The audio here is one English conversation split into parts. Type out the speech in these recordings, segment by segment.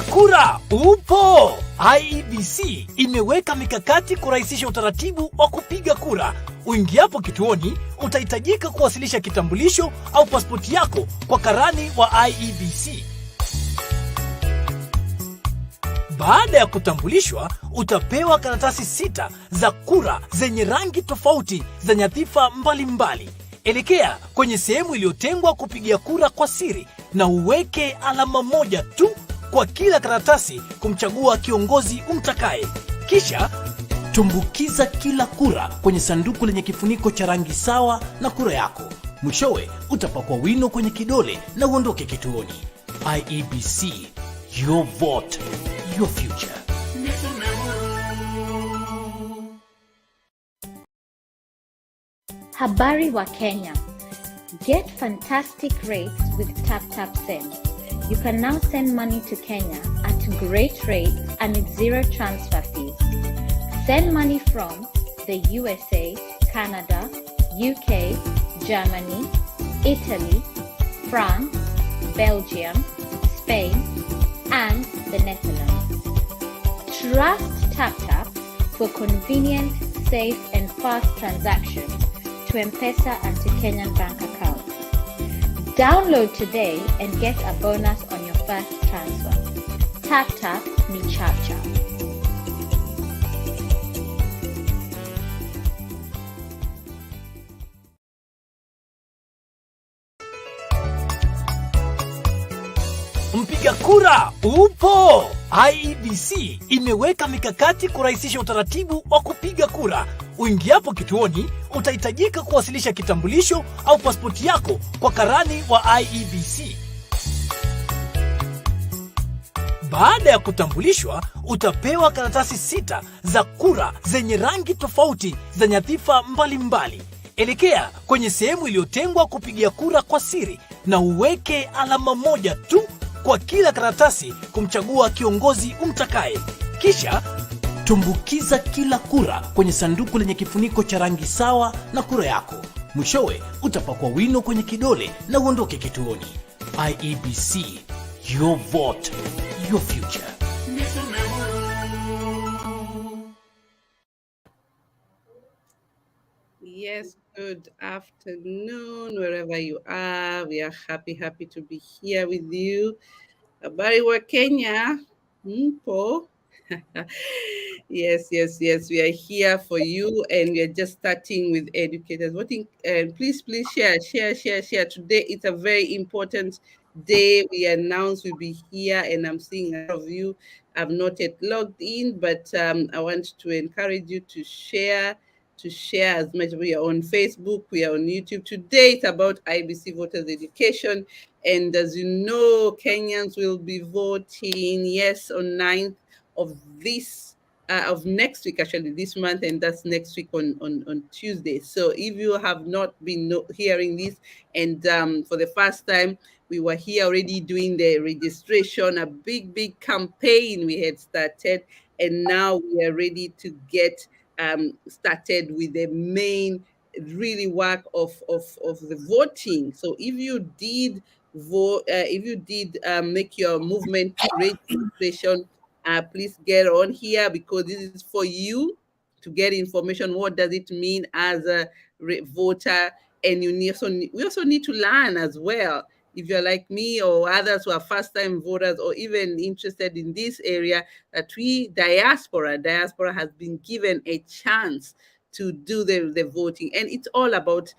Mpiga kura upo! IEBC imeweka mikakati kurahisisha utaratibu wa kupiga kura. Uingiapo kituoni, utahitajika kuwasilisha kitambulisho au pasipoti yako kwa karani wa IEBC. Baada ya kutambulishwa, utapewa karatasi 6 za kura zenye rangi tofauti za nyadhifa mbalimbali. Elekea kwenye sehemu iliyotengwa kupigia kura kwa siri na uweke alama moja tu kwa kila karatasi kumchagua kiongozi umtakaye. Kisha tumbukiza kila kura kwenye sanduku lenye kifuniko cha rangi sawa na kura yako. Mwishowe utapakwa wino kwenye kidole na uondoke kituoni. IEBC, your vote, your future. Habari wa Kenya. Get fantastic rates with Tap Send. You can now send money to Kenya at great rates and with zero transfer fees. Send money from the USA, Canada, UK, Germany, Italy, France, Belgium, Spain, and the Netherlands. Trust Tap for convenient, safe, and fast transactions to M-Pesa and to Kenyan bank accounts. Download today and get a bonus on your first transfer. Tap ni chap. Mpiga kura upo! IEBC imeweka mikakati kurahisisha utaratibu wa kupiga kura. Uingiapo kituoni, utahitajika kuwasilisha kitambulisho au pasipoti yako kwa karani wa IEBC. Baada ya kutambulishwa, utapewa karatasi 6 za kura zenye rangi tofauti za nyadhifa mbalimbali. Elekea kwenye sehemu iliyotengwa kupigia kura kwa siri na uweke alama moja tu kwa kila karatasi kumchagua kiongozi umtakaye. Kisha tumbukiza kila kura kwenye sanduku lenye kifuniko cha rangi sawa na kura yako. Mwishowe utapakwa wino kwenye kidole na uondoke kituoni. IEBC, your vote, your future. Yes, good afternoon, wherever you are. We are happy to be here with you. Habari wa Kenya, mpo? Yes. We are here for you, and we are just starting with educators voting. And please share. Today it's a very important day. We announced we'll be here, and I'm seeing a lot of you have not yet logged in, but I want to encourage you to share as much. We are on Facebook, we are on YouTube. Today it's about IEBC voters education, and as you know, Kenyans will be voting, yes, on 9th of next week, actually this month, and that's next week on Tuesday. So if you have not been hearing this, and for the first time, we were here already doing the registration, a big campaign we had started, and now we are ready to get started with the main really work of the voting. So if you did vote, make your movement registration, please get on here, because this is for you to get information. What does it mean as a voter? And we also need to learn as well. If you're like me or others who are first-time voters, or even interested in this area, that diaspora has been given a chance to do the voting, and it's all about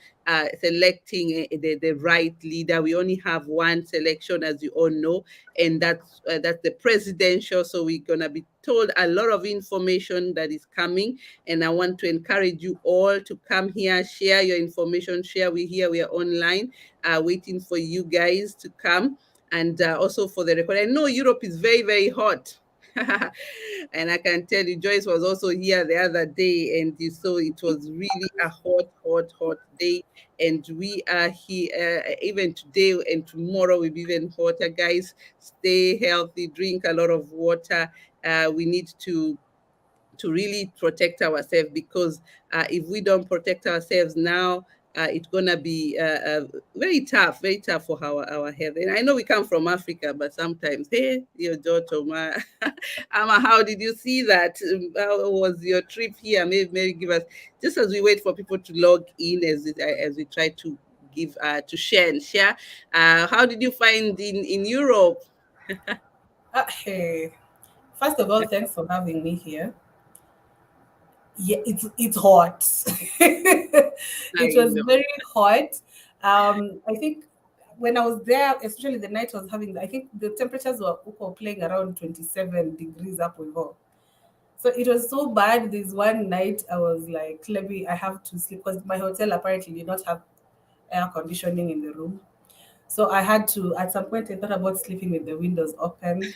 selecting the right leader. We only have one selection, as you all know, and that's the presidential. So we're gonna be told a lot of information that is coming, and I want to encourage you all to come here, share your information, share. We are online, waiting for you guys to come, and also for the record. I know Europe is very hot. And I can tell you, Joyce was also here the other day, and so it was really a hot day. And we are here even today, and tomorrow will be even hotter. Guys, stay healthy, drink a lot of water. We need to really protect ourselves, because if we don't protect ourselves now, it's gonna be very tough for our health. And I know we come from Africa, but sometimes, hey, your daughter, ma, Ama, how did you see that? How was your trip here? Maybe give us, just as we wait for people to log in, as we try to give to share. How did you find in Europe? Hey, first of all, thanks for having me here. Yeah, it's hot. It I was know. very hot. I think when I was there, especially the night I was having, I think the temperatures were playing around 27 degrees up with all. So it was so bad. This one night I was like, let me, I have to sleep because my hotel apparently did not have air conditioning in the room. So I had to, at some point, I thought about sleeping with the windows open,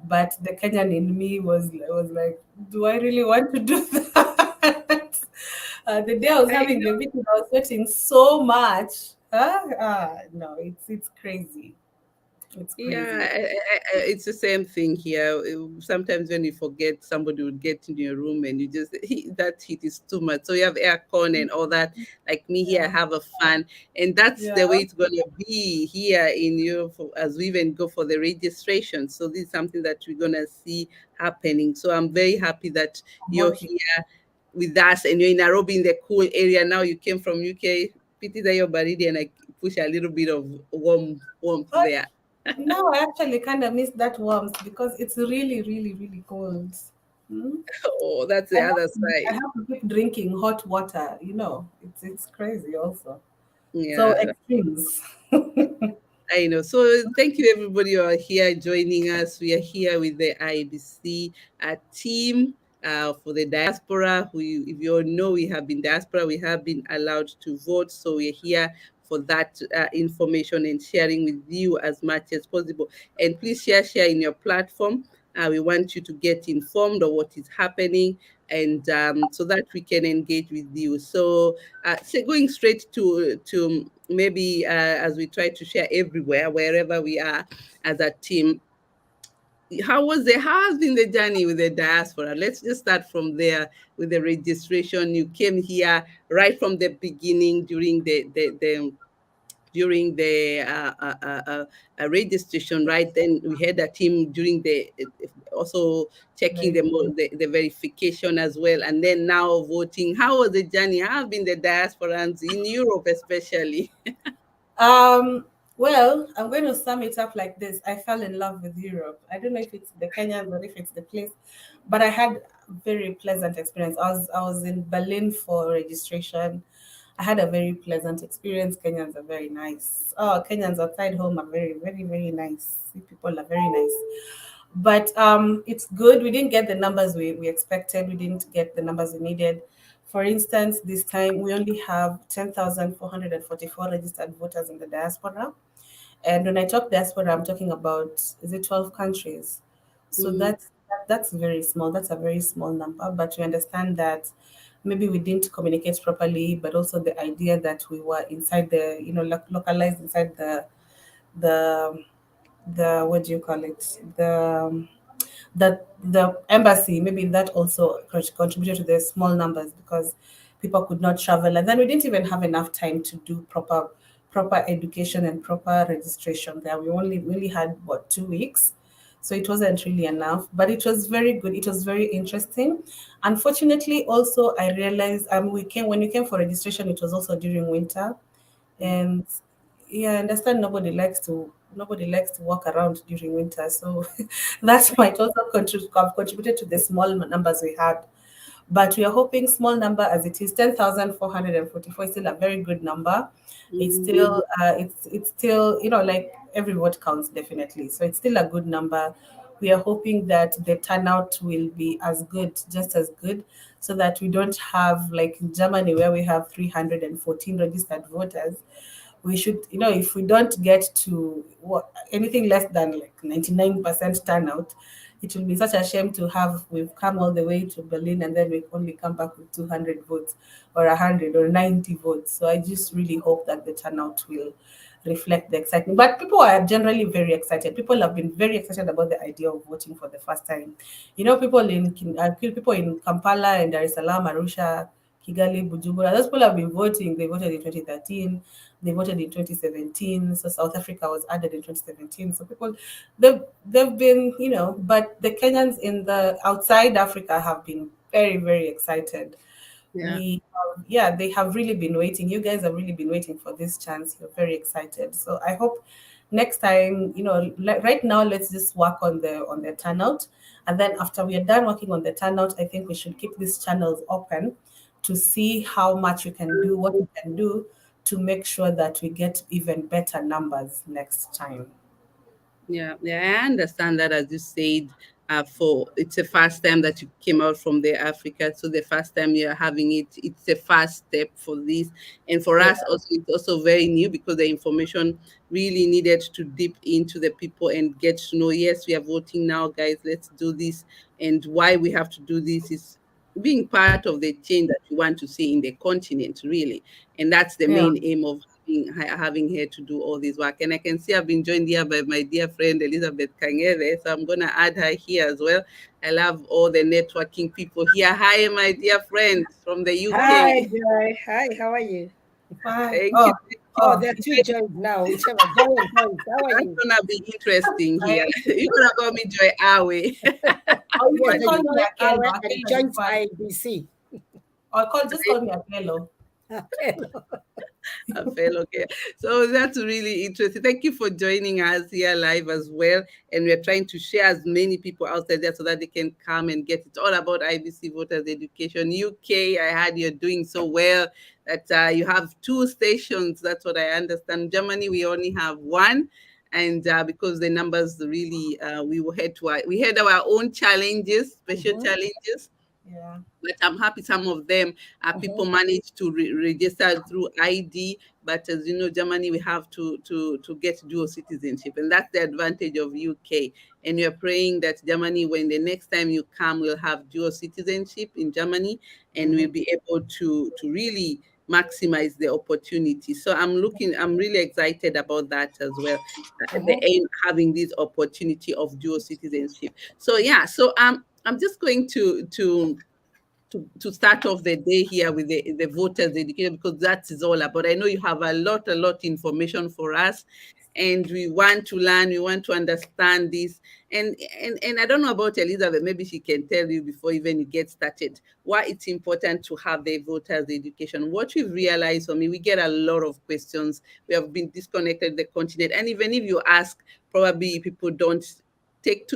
but the Kenyan in me was like, do I really want to do that? The day I was I having the meeting, I was sweating so much. Huh? No, it's crazy. It's Yeah, crazy. it's the same thing here. Sometimes when you forget, somebody would get in your room and you just that heat is too much. So you have aircon and all that. Like me here, I Yeah, have a fan, and that's yeah, the way it's gonna be here in Europe as we even go for the registration. So this is something that we're gonna see happening. So I'm very happy that I'm you're watching. here with us and you're in Nairobi in the cool area. Now you came from UK. Pity that you're baridi and I push a little bit of warmth But there. now I actually kind of miss that warmth because it's really, really, really cold. Hmm? Oh, that's I the have other to, I side. have to keep drinking hot water. It's crazy also. So Yeah, extremes. I know. So thank you everybody who are here joining us. We are here with the IEBC team for the diaspora. If you all know, we have been diaspora. We have been allowed to vote. So we're here for that information and sharing with you as much as possible. And please share in your platform. We want you to get informed of what is happening and so that we can engage with you. So going straight to maybe as we try to share everywhere, wherever we are as a team, how has been the journey with the diaspora? Let's just start from there with the registration. You came here right from the beginning during the registration, right? Then we had a team during the also checking the verification as well, and then now voting. How was the journey? How have been the diasporans in Europe, especially? Um, well, I'm going to sum it up like this. I fell in love with Europe. I don't know if it's the Kenyans or if it's the place, but I had a very pleasant experience. I was in Berlin for registration. I had a very pleasant experience. Kenyans are very nice. Oh, Kenyans outside home are very, very, very nice. People are very nice. But it's good. We didn't get the numbers we expected. We didn't get the numbers we needed. For instance, this time we only have 10,444 registered voters in the diaspora. And when I talk diaspora, I'm talking about, is it 12 countries? So Mhm. that's very small. That's a very small number. But we understand that maybe we didn't communicate properly, but also the idea that we were inside localized inside the the what do you call it? The embassy, maybe that also contributed to the small numbers because people could not travel, and then we didn't even have enough time to do proper education and proper registration there. We only really had what 2 weeks, so it wasn't really enough, but it was very good. It was very interesting. Unfortunately, also I realized we came when we came for registration, it was also during winter. And yeah, I understand nobody likes to walk around during winter, so that might also have contributed to the small numbers we had. But we are hoping small number as it is, 10,444 is still a very good number. It's Mhm. still it's still, like every vote counts definitely. So it's still a good number. We are hoping that the turnout will be as good, just as good, so that we don't have like in Germany where we have 314 registered voters. We should, if we don't get to anything less than like 99% turnout, it will be such a shame to have we've come all the way to Berlin and then we only come back with 200 votes or 100 or 90 votes. So I just really hope that the turnout will reflect the excitement. But people are generally very excited. People have been very excited about the idea of voting for the first time. People in Kampala and Dar es Salaam, Arusha, Kigali, Bujumbura. Those people have been voting. They voted in 2013. They voted in 2017. So South Africa was added in 2017. So people, they've been, but the Kenyans in the outside Africa have been very, very excited. Yeah. Yeah, they have really been waiting. You guys have really been waiting for this chance. You're very excited. So I hope next time, right now, let's just work on the turnout, and then after we are done working on the turnout, I think we should keep these channels open to see how much you can do, what you can do to make sure that we get even better numbers next time. Yeah, I understand that, as you said. For it's the first time that you came out from the Africa, so the first time you're having it, it's a first step for this, and for Yeah. us also, it's also very new because the information really needed to dip into the people and get to know. Yes, we are voting now, guys. Let's do this, and why we have to do this is being part of the change that you want to see in the continent, really, and that's the Yeah. main aim of having here to do all this work. And I can see I've been joined here by my dear friend Elizabeth Kangere, so I'm going to add her here as well. I love all the networking people here. Hi, my dear friend from the Hi, UK. Joy. Hi, how are you? Bye. Thank you. Oh, Thank you. Oh, there are two Joys now, whichever. Joy and Joyce, how are That's you? gonna be interesting here. bye. You're gonna call me Joy Awe. Oh, you Yes, can the call me Joy Akelo. Hour and Akelo is Joyce fine. IEBC. Or just call me Akelo. A fellow. Okay. So that's really interesting. Thank you for joining us here live as well. And we're trying to share as many people outside there so that they can come and get it all about IBC voters education. UK, I heard you're doing so well that you have 2 stations. That's what I understand. Germany, we only have 1. And because the numbers really, we had our own challenges, special challenges. Yeah. But I'm happy some of them people manage to register through ID. But as you know, Germany, we have to get dual citizenship, and that's the advantage of UK. And we are praying that Germany, when the next time you come, will have dual citizenship in Germany, and we'll be able to really maximize the opportunity. So I'm really excited about that as well. The aim having this opportunity of dual citizenship. So yeah, so I'm just going to start off the day here with the voters education, because that is all about. I know you have a lot information for us, and we want to learn, we want to understand this. And I don't know about Elizabeth, maybe she can tell you before even you get started why it's important to have the voters education. What we've realized, for me, we get a lot of questions. We have been disconnected the continent, and even if you ask, probably people don't take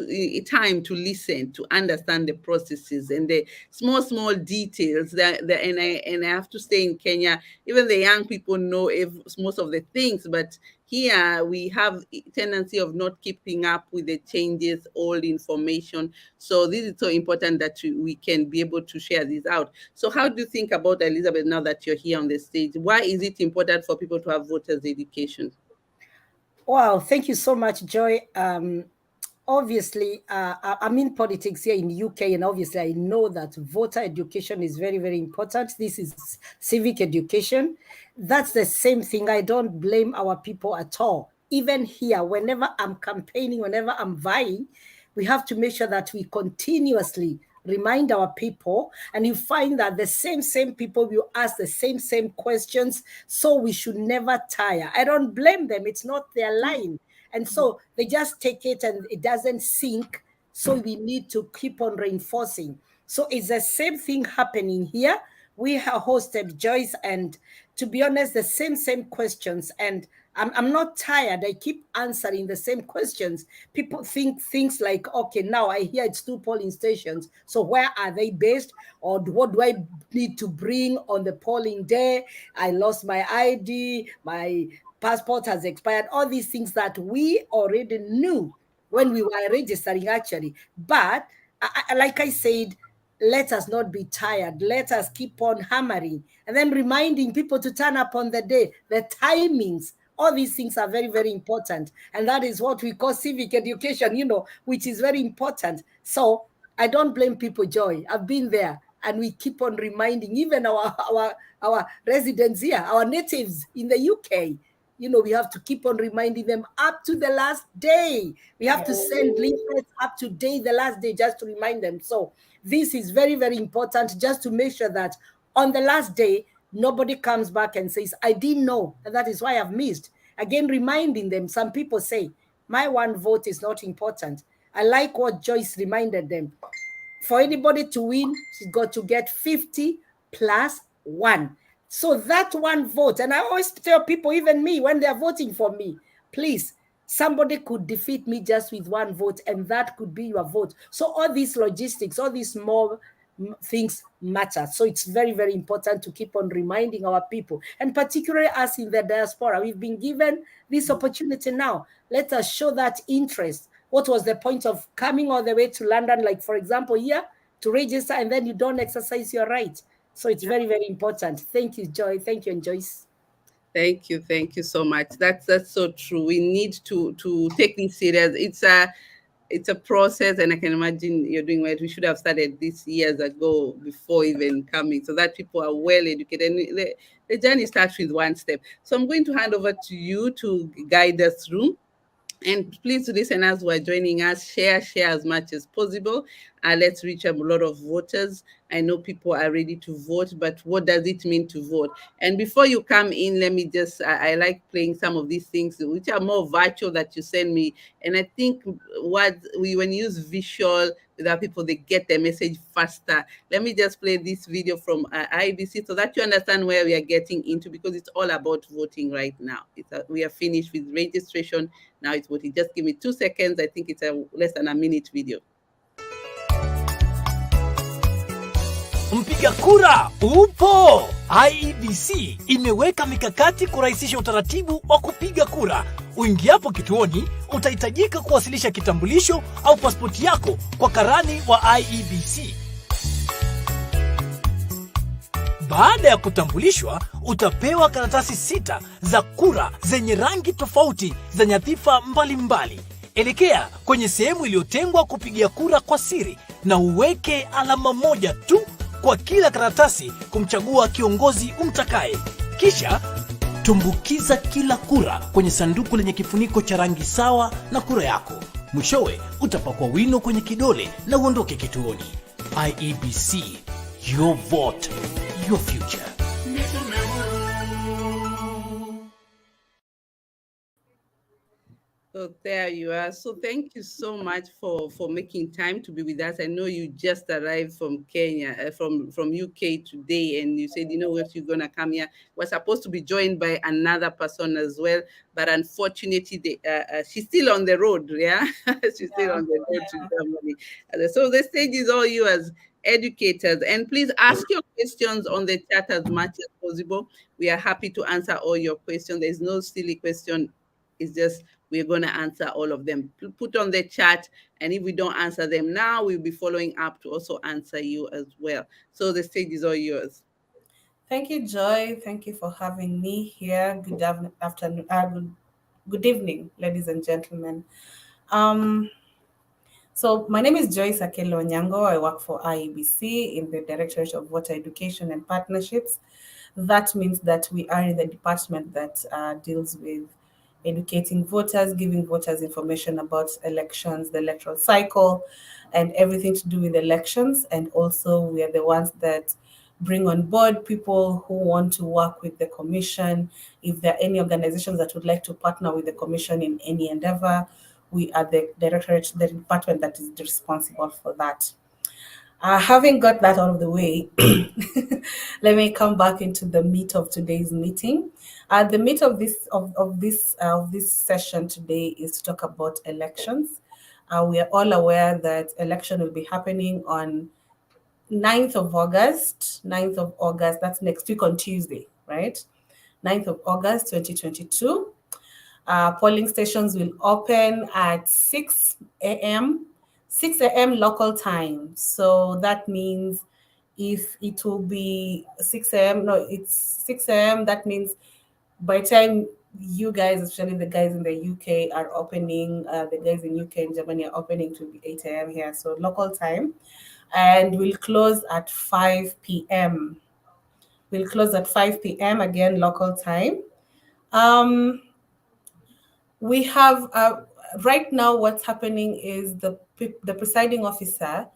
time to listen, to understand the processes and the small details and I have to say, in Kenya, even the young people know most of the things, but here we have a tendency of not keeping up with the changes, old information. So this is so important that we can be able to share this out. So how do you think about, Elizabeth, now that you're here on the stage? Why is it important for people to have voters education? Wow, thank you so much, Joy. Obviously, I'm in politics here in UK, and obviously I know that voter education is very, very important. This is civic education. That's the same thing. I don't blame our people at all. Even here, whenever I'm campaigning, whenever I'm vying, we have to make sure that we continuously remind our people, and you find that the same people will ask the same questions, so we should never tire. I don't blame them. It's not their line. And so they just take it and it doesn't sink. So we need to keep on reinforcing. So it's the same thing happening here. We have hosted Joyce, and to be honest, the same questions. And I'm not tired. I keep answering the same questions. People think things like, okay, now I hear it's 2 polling stations. So where are they based? Or what do I need to bring on the polling day? I lost my ID, my passport has expired, all these things that we already knew when we were registering, actually. But like I said, let us not be tired. Let us keep on hammering and then reminding people to turn up on the day, the timings. All these things are very, very important. And that is what we call civic education, which is very important. So I don't blame people, Joy. I've been there. And we keep on reminding even our residents here, our natives in the UK. We have to keep on reminding them up to the last day. We have to send leaflets up to the last day, just to remind them. So this is very, very important, just to make sure that On the last day, nobody comes back and says, I didn't know, and that is why I've missed. Again, reminding them, some people say, my one vote is not important. I like what Joyce reminded them. For anybody to win, she's got to get 50 plus 1. So that one vote, and I always tell people, even me, when they're voting for me, please, somebody could defeat me just with one vote, and that could be your vote. So all these logistics, all these small things matter. So it's very, very important to keep on reminding our people, and particularly us in the diaspora. We've been given this opportunity now. Let us show that interest. What was the point of coming all the way to London, like, for example, here, to register, and then you don't exercise your right? So it's very, very important. Thank you, Joy. Thank you, and Joyce. Thank you so much. That's so true. We need to take this serious. It's a process, and I can imagine you're doing well. We should have started this years ago before even coming, so that people are well educated. And the journey starts with one step. So I'm going to hand over to you to guide us through. And please, listeners who are joining us, share as much as possible. Let's reach a lot of voters. I know people are ready to vote, but what does it mean to vote? And before you come in, let me just, I like playing some of these things which are more virtual that you send me. And I think when you use visual with our people, they get the message faster. Let me just play this video from IEBC so that you understand where we are getting into, because it's all about voting right now. We are finished with registration. Now it's voting. Just give me 2 seconds. I think it's less than a minute video. Mpiga kura upo! IEBC imeweka mikakati kurahisisha utaratibu wa kupiga kura. Uingiapo kituoni, utahitajika kuwasilisha kitambulisho au pasipoti yako kwa karani wa IEBC. Baada ya kutambulishwa, utapewa karatasi 6 za kura zenye rangi tofauti za nyadhifa mbalimbali. Elekea kwenye sehemu iliyotengwa kupigia kura kwa siri na uweke alama moja tu kwa kila karatasi kumchagua kiongozi umtakaye. Kisha tumbukiza kila kura kwenye sanduku lenye kifuniko cha rangi sawa na kura yako. Mwishowe utapakwa wino kwenye kidole na uondoke kituoni. IEBC, your vote, your future. So there you are. So thank you so much for making time to be with us. I know you just arrived from Kenya, from UK today, and you said, you know what, you're going to come here. We're supposed to be joined by another person as well, but unfortunately, she's still on the road, yeah? She's still on the road to Germany. So the stage is all yours, educators. And please ask your questions on the chat as much as possible. We are happy to answer all your questions. There's no silly question. It's just we're going to answer all of them. Put on the chat, and if we don't answer them now, we'll be following up to also answer you as well. So the stage is all yours. Thank you, Joy. Thank you for having me here. Good afternoon. Good evening, ladies and gentlemen. So my name is Joyce Akelo Onyango. I work for IEBC in the Directorate of Voter Education and Partnerships. That means that we are in the department that deals with educating voters, giving voters information about elections, the electoral cycle, and everything to do with elections. And also we are the ones that bring on board people who want to work with the commission. If there are any organizations that would like to partner with the commission in any endeavor, we are the directorate, the department that is responsible for that. Having got that out of the way, let me come back into the meat of today's meeting. The meat of this session today is to talk about elections. We are all aware that election will be happening on 9th of August. 9th of August, that's next week on Tuesday, right? 9th of August, 2022. Polling stations will open at 6 a.m. 6 a.m. local time. So that means if it will be 6 a.m., no, it's 6 a.m., that means by the time you guys, especially the guys in the UK, are opening, the guys in UK and Germany are opening, to be 8 a.m. here, so local time. And we'll close at 5 p.m. We'll close at 5 p.m. again, local time. We have right now what's happening is the presiding officer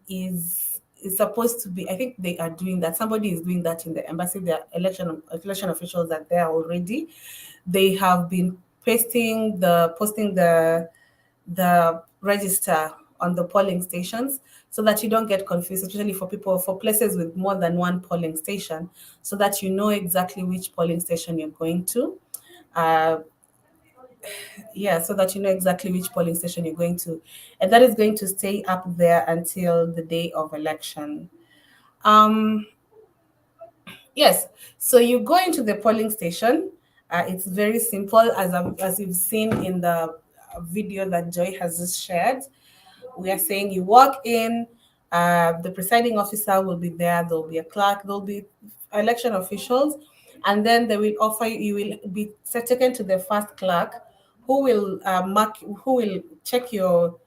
is is supposed to be, I think they are doing that. Somebody is doing that in the embassy. The election officials are there already. They have been posting the register on the polling stations so that you don't get confused, especially for places with more than one polling station, so that you know exactly which polling station you're going to. Uh, yeah, so that you know exactly which polling station you're going to. And that is going to stay up there until the day of election. Um, yes, so you go into the polling station. It's very simple, as you've seen in the video that Joy has just shared. We are saying you walk in, the presiding officer will be there, there'll be a clerk, there'll be election officials, and then they will offer you will be taken to the first clerk who will who will check your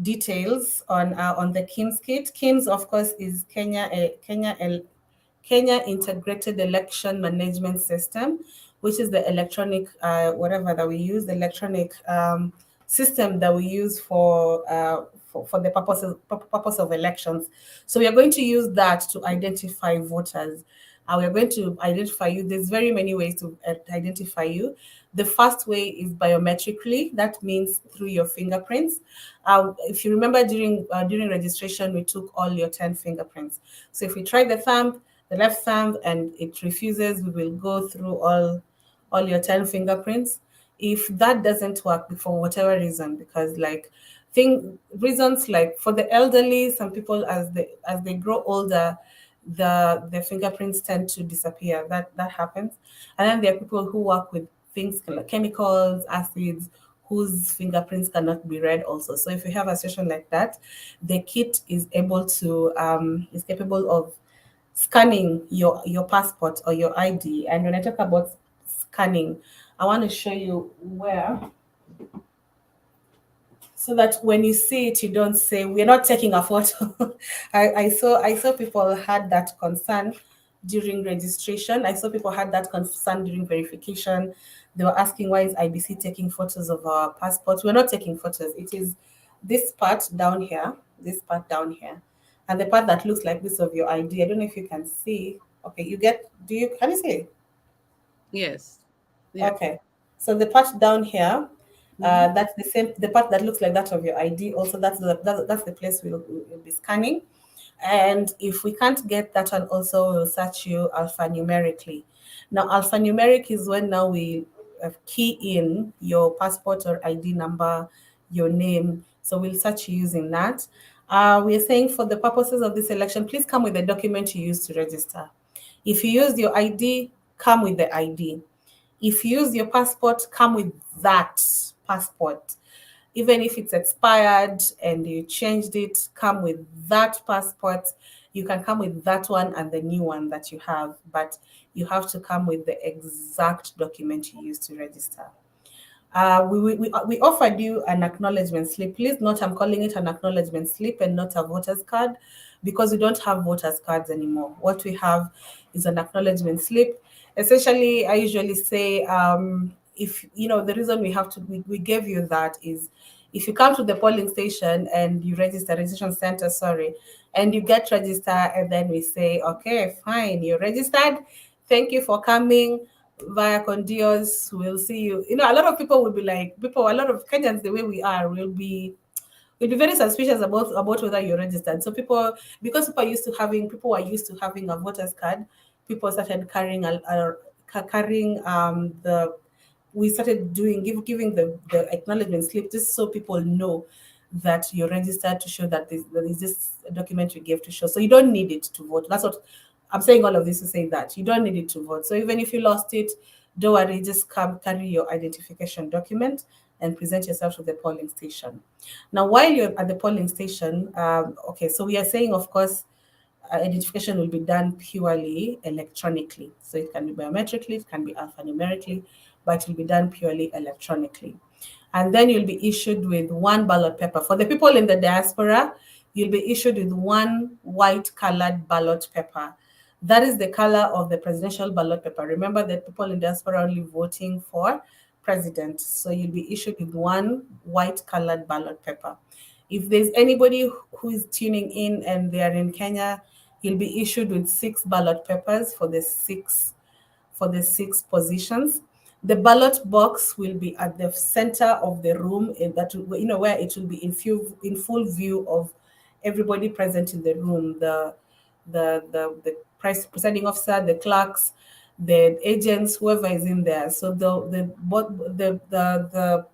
details on the KIMS kit. KIMS, of course, is Kenya Integrated Election Management System, which is the electronic whatever that we use, the electronic system that we use for the purpose of elections. So we are going to use that to identify voters. We are going to identify you. There's very many ways to identify you. The first way is biometrically. That means through your fingerprints. If you remember during registration, we took all your 10 fingerprints. So if we try the left thumb, and it refuses, we will go through all your 10 fingerprints. If that doesn't work for whatever reason, because reasons like for the elderly, some people as they grow older, the fingerprints tend to disappear. That happens. And then there are people who work with things like chemicals, acids, whose fingerprints cannot be read also. So if you have a situation like that, the kit is capable of scanning your passport or your ID. And when I talk about scanning, I want to show you where, so that when you see it, you don't say, we're not taking a photo. I saw people had that concern during registration. I saw people had that concern during verification. They were asking, why is IBC taking photos of our passports? We're not taking photos. It is this part down here, and the part that looks like this of your ID. I don't know if you can see. Okay, can you see it? Yes. Yeah. Okay. So the part down here, that's the part that looks like that of your ID. Also, that's the place we'll be scanning. And if we can't get that one, also we'll search you alphanumerically. Now, alphanumeric is when now we key in your passport or ID number, your name. So we'll search you using that. We're saying for the purposes of this election, please come with the document you use to register. If you use your ID, come with the ID. If you use your passport, come with that passport. Even if it's expired and you changed it, come with that passport. You can come with that one and the new one that you have, but you have to come with the exact document you used to register. We offered you an acknowledgement slip. Please note, I'm calling it an acknowledgement slip and not a voter's card, because we don't have voters cards anymore. What we have is an acknowledgement slip. Essentially, I usually say, if the reason we gave you that is, if you come to the polling station and you registration center, and you get registered, and then we say, okay, fine, you're registered. Thank you for coming via Condios. We'll see you. A lot of people will be like, a lot of Kenyans, the way we are, will be very suspicious about whether you're registered. So because people were used to having a voter's card, people started carrying we started giving the acknowledgement slip, just so people know that you're registered, to show that there is this document you gave to show. So you don't need it to vote. That's what I'm saying, all of this to say that you don't need it to vote. So even if you lost it, don't worry, just carry your identification document and present yourself to the polling station. Now, while you're at the polling station, so we are saying, of course, identification will be done purely electronically. So it can be biometrically, it can be alphanumerically, but it will be done purely electronically. And then you'll be issued with one ballot paper. For the people in the diaspora, you'll be issued with one white colored ballot paper. That is the color of the presidential ballot paper. Remember that people in diaspora are only voting for president. So you'll be issued with one white colored ballot paper. If there's anybody who is tuning in and they are in Kenya, you'll be issued with 6 ballot papers for the six positions. The ballot box will be at the center of the room, in that, where it will be in full view of everybody present in the room. The presiding officer, the clerks, the agents, whoever is in there. So the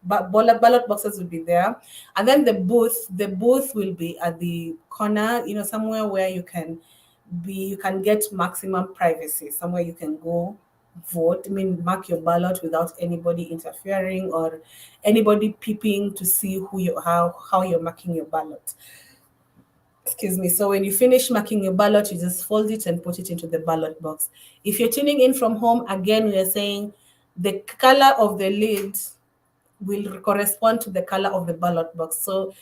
ballot boxes will be there, and then the booth will be at the corner, somewhere where you can get maximum privacy, somewhere you can go vote. I mean, mark your ballot without anybody interfering or anybody peeping to see how you're marking your ballot. Excuse me. So when you finish marking your ballot, you just fold it and put it into the ballot box. If you're tuning in from home, again, we are saying the color of the lid will correspond to the color of the ballot box. So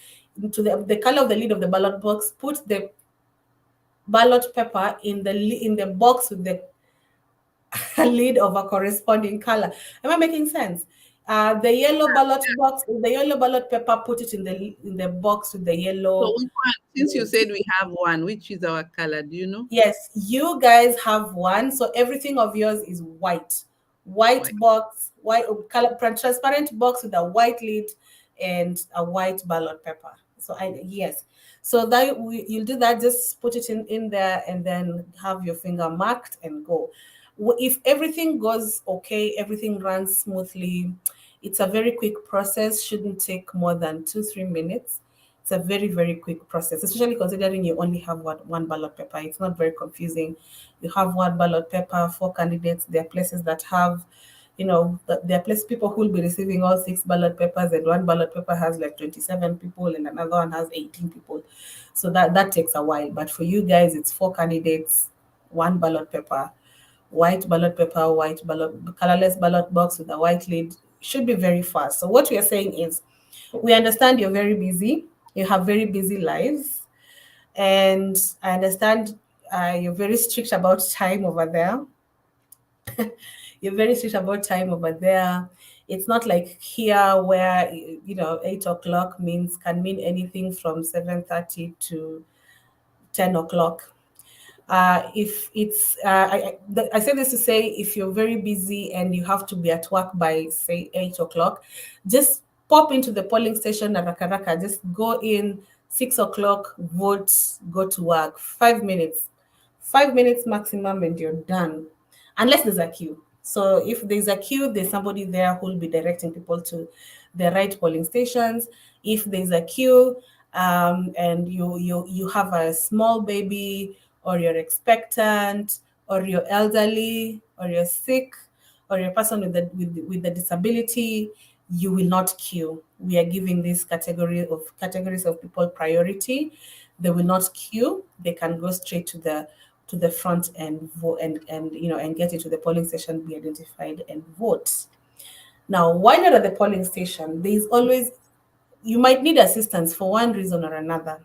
to the color of the lid of the ballot box, put the ballot paper in the box with the lid of a corresponding color. Am I making sense? The yellow ballot box, the yellow ballot paper, put it in the box with the So yellow. which one, since you said we have one, which is our color? Do you know? Yes, you guys have one, so everything of yours is white. White White. box, white color, transparent box with a white lid and a white ballot paper. So yes, so you'll do that. Just put it in there and then have your finger marked and go. If everything goes okay, everything runs smoothly, it's a very quick process. Shouldn't take more than 2-3 minutes. It's a very, very quick process, especially considering you only have one ballot paper. It's not very confusing. You have one ballot paper, 4 candidates. There are places that have, there are people who will be receiving all 6 ballot papers, and one ballot paper has like 27 people, and another one has 18 people. So that takes a while. But for you guys, it's 4 candidates, one ballot paper, white ballot paper, white ballot, colorless ballot box with a white lid. Should be very fast. So what we are saying is, we understand you're very busy. You have very busy lives, and I understand you're very strict about time over there. You're very strict about time over there. It's not like here where 8 o'clock can mean anything from 7:30 to 10 o'clock. If it's I say this to say, if you're very busy and you have to be at work by say 8 o'clock, just pop into the polling station at Rakaraka. Just go in 6 o'clock, vote, go to work. 5 minutes, 5 minutes maximum, and you're done. Unless there's a queue. So if there's a queue, there's somebody there who will be directing people to the right polling stations. If there's a queue, and you have a small baby, or you're expectant, or you're elderly, or you're sick, or you're a person with the disability, you will not queue. We are giving this categories of people priority. They will not queue. They can go straight to the front and vote, and get into the polling station, be identified, and vote. Now, why not at the polling station? There's always, you might need assistance for one reason or another.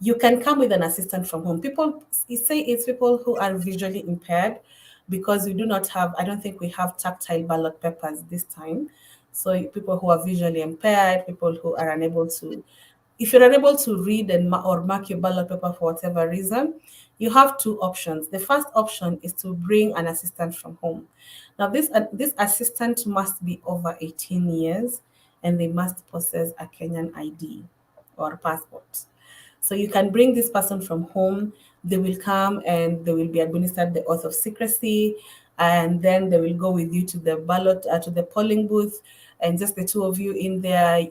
You can come with an assistant from home. People say it's people who are visually impaired, because we do not have, I don't think we have tactile ballot papers this time. So people who are visually impaired, people who are unable to, if you're unable to read or mark your ballot paper for whatever reason, you have 2 options. The first option is to bring an assistant from home. Now, this assistant must be over 18 years, and they must possess a Kenyan ID or passport. So you can bring this person from home. They will come and they will be administered the oath of secrecy, and then they will go with you to the to the polling booth, and just the two of you in there.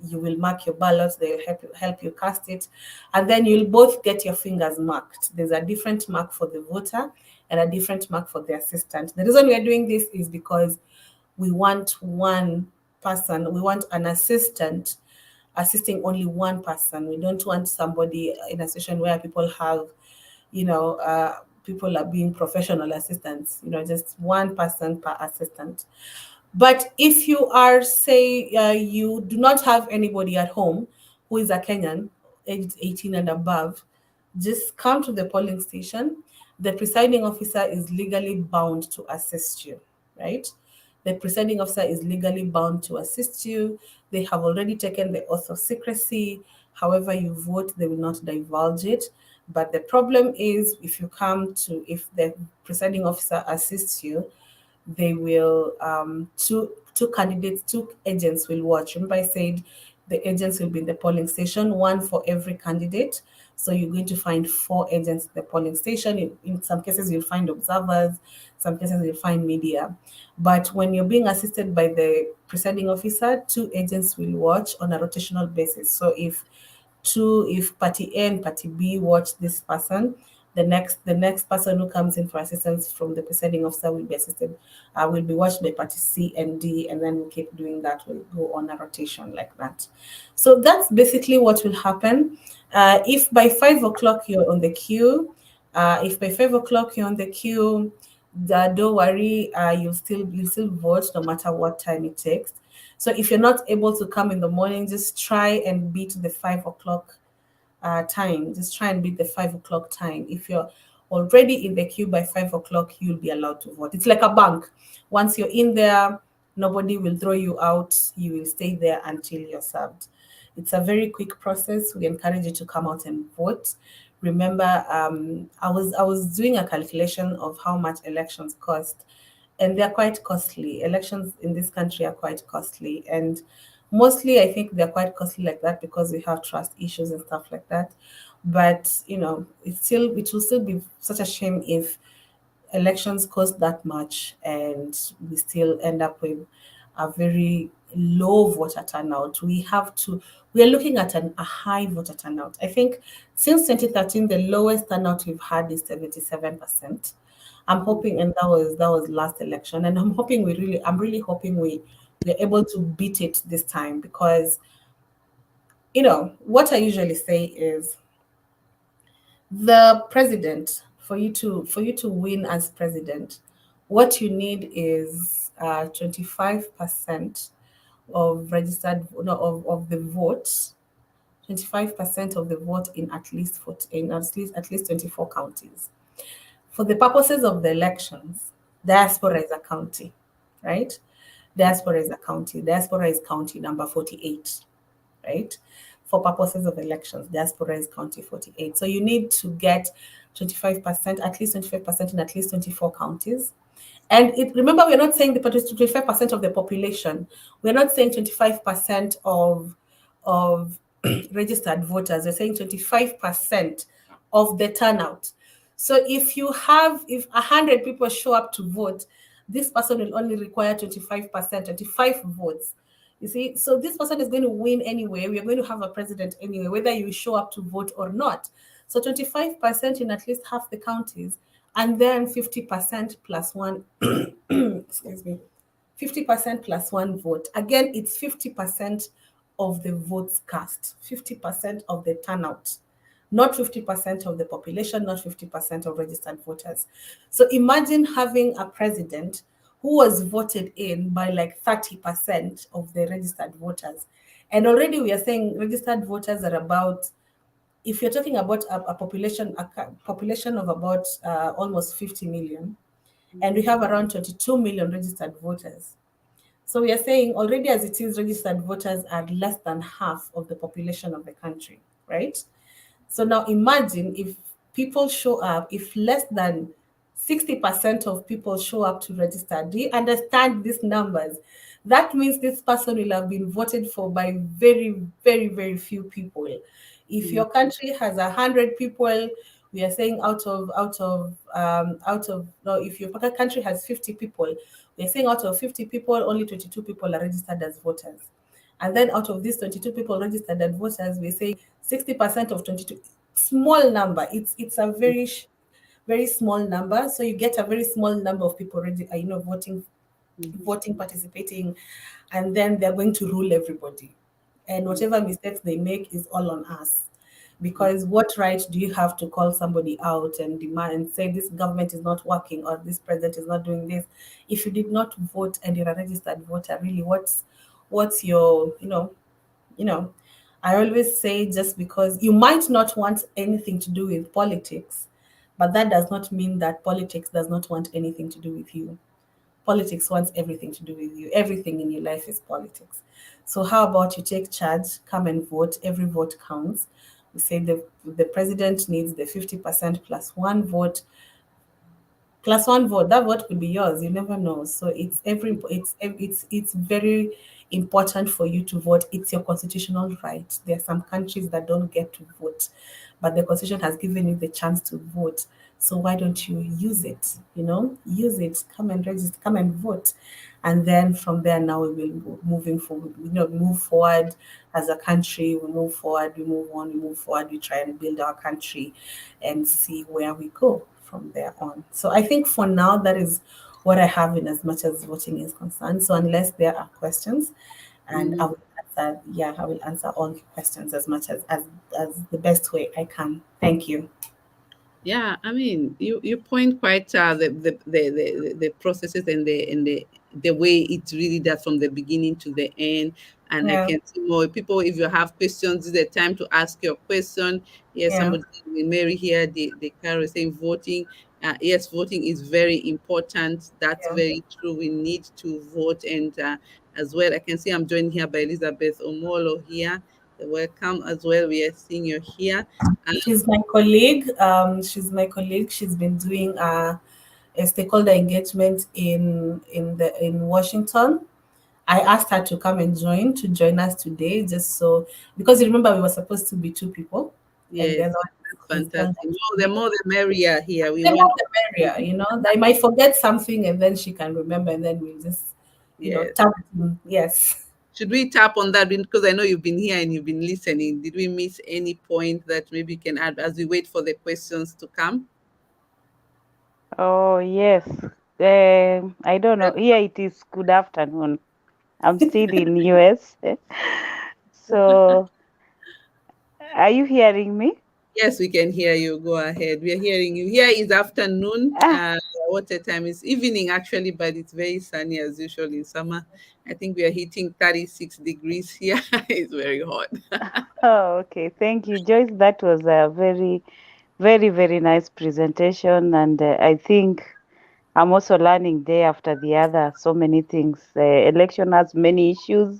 You will mark your ballots. They'll help you cast it, and then you'll both get your fingers marked. There's a different mark for the voter and a different mark for the assistant. The reason we are doing this is because we want one person. We want an assistant assisting only one person. We don't want somebody in a situation where people have, people are being professional assistants, just one person per assistant. But if you are, say, you do not have anybody at home who is a Kenyan, aged 18 and above, just come to the polling station. The presiding officer is legally bound to assist you, right? The presiding officer is legally bound to assist you. They have already taken the oath of secrecy, However you vote, they will not divulge it. But the problem is, if the presiding officer assists you, they will two agents will watch. Remember I said the agents will be in the polling station, one for every candidate. So you're going to find 4 agents at the polling station. In some cases you'll find observers, some cases you'll find media. But when you're being assisted by the presiding officer, 2 agents will watch on a rotational basis. So if party A and party B watch this person, the next person who comes in for assistance from the presiding officer will be will be watched by party C and D, and then we keep doing that. We'll go on a rotation like that. So that's basically what will happen. If by 5 o'clock you're on the queue, don't worry, you'll still vote no matter what time it takes. So if you're not able to come in the morning, just try and beat the 5 o'clock time. Just try and beat the 5 o'clock time. If you're already in the queue by 5 o'clock, you'll be allowed to vote. It's like a bank. Once you're in there, nobody will throw you out. You will stay there until you're served. It's a very quick process. We encourage you to come out and vote. Remember, I was doing a calculation of how much elections cost, and they're quite costly. Elections in this country are quite costly, and mostly I think they're quite costly like that because we have trust issues and stuff like that. But it will still be such a shame if elections cost that much and we still end up with a very low voter turnout. We are looking at a high voter turnout. I think since 2013, the lowest turnout we've had is 77%. I'm hoping, and that was last election, and I'm really hoping we're able to beat it this time, because what I usually say is, the president, for you to win as president, what you need is 25% of registered no, of the vote, 25% of the vote in at least 24 counties. For the purposes of the elections, diaspora is a county, right? Diaspora is a county. Diaspora is county number 48, right? For purposes of elections, diaspora is county 48. So you need to get 25%, at least 25% in at least 24 counties. And remember, we're not saying the 25% of the population. We're not saying 25% of registered voters. We're saying 25% of the turnout. So if 100 people show up to vote, this person will only require 25%, 25 votes. You see, so this person is going to win anyway. We are going to have a president anyway, whether you show up to vote or not. So 25% in at least half the counties, and then 50% plus one, excuse me, 50% plus one vote. Again, it's 50% of the votes cast, 50% of the turnout, not 50% of the population, not 50% of registered voters. So imagine having a president who was voted in by like 30% of the registered voters. And already we are saying registered voters are about, if you're talking about a population of about almost 50 million, and we have around 22 million registered voters. So we are saying already as it is, registered voters are less than half of the population of the country, right? So now imagine if people show up, if less than 60% of people show up to register. Do you understand these numbers? That means this person will have been voted for by very, very, very few people. If your country has 100 people, we are saying if your country has 50 people, we are saying out of 50 people, only 22 people are registered as voters. And then out of these 22 people registered as voters, we say 60% of 22. Small number. It's a very, very small number. So you get a very small number of people voting, participating, and then they're going to rule everybody. And whatever mistakes they make is all on us. Because what right do you have to call somebody out and demand and say this government is not working or this president is not doing this if you did not vote and you're a registered voter? Really, what's your I always say, just because you might not want anything to do with politics, but that does not mean that politics does not want anything to do with you. politics wants everything to do with you. Everything in your life is politics. So how about you take charge, come and vote. Every vote counts. We say the president needs the 50% plus one vote. Plus one vote, that vote could be yours. You never know. So it's very important for you to vote. It's your constitutional right. There are some countries that don't get to vote, but the constitution has given you the chance to vote. So why don't you use it? Use it. Come and register. Come and vote, and then from there now we will moving forward. Move forward as a country. We move forward. We move on. We move forward. We try and build our country, and see where we go from there on. So I think for now that is what I have in as much as voting is concerned. So unless there are questions, and I will answer, I will answer all the questions as much as the best way I can. Thank you. Yeah, I mean, you point quite the processes and the way it really does from the beginning to the end. And I Yeah, can see more people. If you have questions, this is the time to ask your question. Yes, yeah, somebody, Mary here, the Carol saying voting. Yes, voting is very important. That's yeah. very true. We need to vote, and as well, I can see I'm joined here by Elizabeth Omolo here. Welcome as well. We are seeing you here. She's my colleague. She's my colleague. She's been doing a stakeholder engagement in Washington. I asked her to come and join us today, just so, because you remember we were supposed to be two people, and the Yes, other one that's is elder. fantastic. The more the merrier here. We The more want, the merrier, I might forget something and then she can remember, and then we'll just, yes. tap in. Yes. Should we tap on that? Because I know you've been here and you've been listening. Did we miss any point that maybe you can add as we wait for the questions to come? Oh, yes. I don't know. Here it is good afternoon. I'm still in US. So, are you hearing me? Yes, we can hear you. Go ahead. We are hearing you. Here is afternoon. Ah, Water time is evening actually, but it's very sunny as usual in summer. I think we are hitting 36 degrees here. It's very hot. oh, okay. Thank you, Joyce. That was a very, very, very nice presentation. And I think I'm also learning day after the other so many things. Election has many issues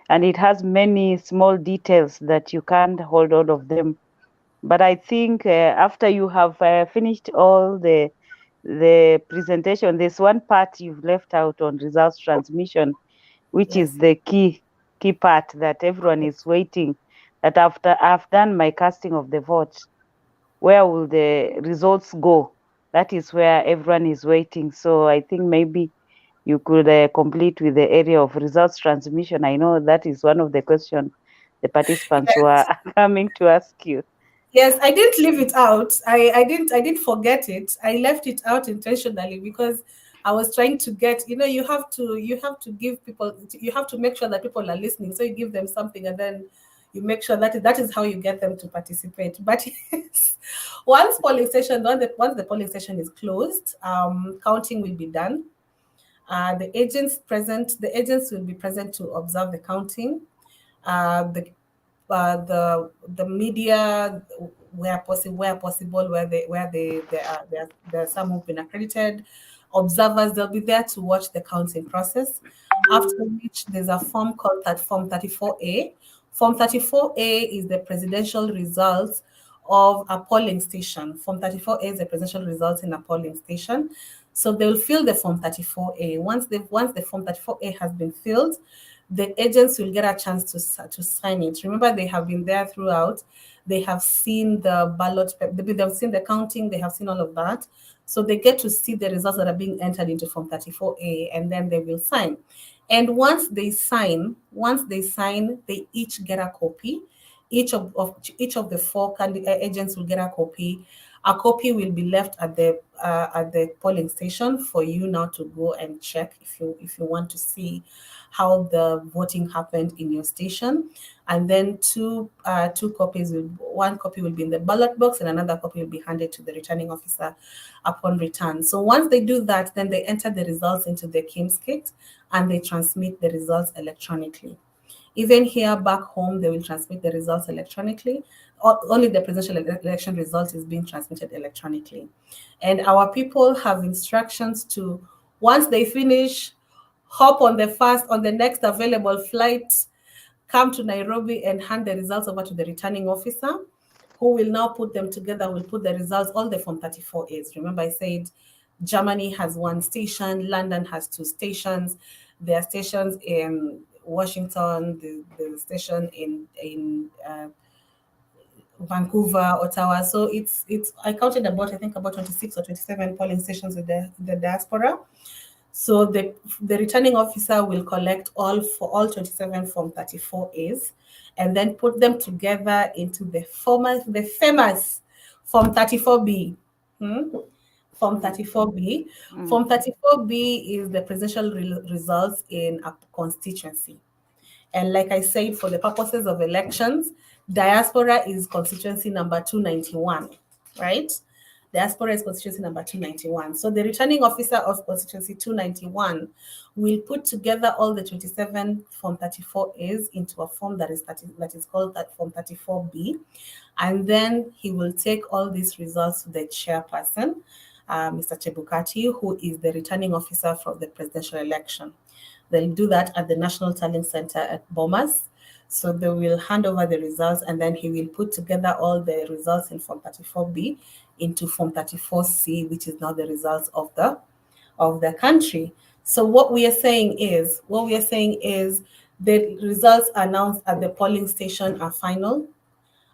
and it has many small details that you can't hold all of them. But I think after you have finished all the presentation, there's one part you've left out on results transmission, which is Yes. the key part that everyone is waiting. That after I've done my casting of the vote, where will the results go? That is where everyone is waiting. So I think maybe you could complete with the area of results transmission. I know that is one of the questions the participants were coming to ask you. Yes, I didn't leave it out. I didn't forget it. I left it out intentionally because I was trying to get, you have to give people, you have to make sure that people are listening. So you give them something, and then you make sure that is how you get them to participate. But yes, once the polling station is closed, counting will be done. The agents will be present to observe the counting. The the media, where possible, there are some who've been accredited observers. They'll be there to watch the counting process. After which, there's a form called that Form 34A. Form 34A is the presidential results of a polling station. Form 34A is the presidential results in a polling station. So they'll fill the Form 34A. Once the Form 34A has been filled, the agents will get a chance to sign it. Remember, they have been there throughout. They have seen the ballot, they've seen the counting, they have seen all of that. So they get to see the results that are being entered into Form 34A, and then they will sign. And once they sign, they each get a copy. Each of the four agents will get a copy. A copy will be left at the polling station for you now to go and check if you want to see how the voting happened in your station. And then one copy will be in the ballot box, and another copy will be handed to the returning officer upon return. So once they do that, then they enter the results into the KIMS kit and they transmit the results electronically. Even here back home, they will transmit the results electronically. Only the presidential election result is being transmitted electronically. And our people have instructions to Once they finish, hop on the next available flight, come to Nairobi and hand the results over to the returning officer, who will now put them together, will put the results, all the Form 34As. Remember, I said Germany has 1 station, London has 2 stations. There are stations in Washington, the station in Vancouver, Ottawa. So it's I counted about, I think about 26 or 27 polling stations with the diaspora. So the returning officer will collect all 27 Form 34As and then put them together into the famous Form 34B. Form 34B. Form 34B is the presidential results in a constituency. And like I said, for the purposes of elections, diaspora is constituency number 291, right? Diaspora is constituency number 291. So the returning officer of constituency 291 will put together all the 27 Form 34As into a form that is called that Form 34B. And then he will take all these results to the chairperson, Mr. Chebukati, who is the returning officer for the presidential election. They'll do that at the National Tallying Center at Bomas. So they will hand over the results, and then he will put together all the results in Form 34B into Form 34C, which is now the results of the country. So what we are saying is the results announced at the polling station are final.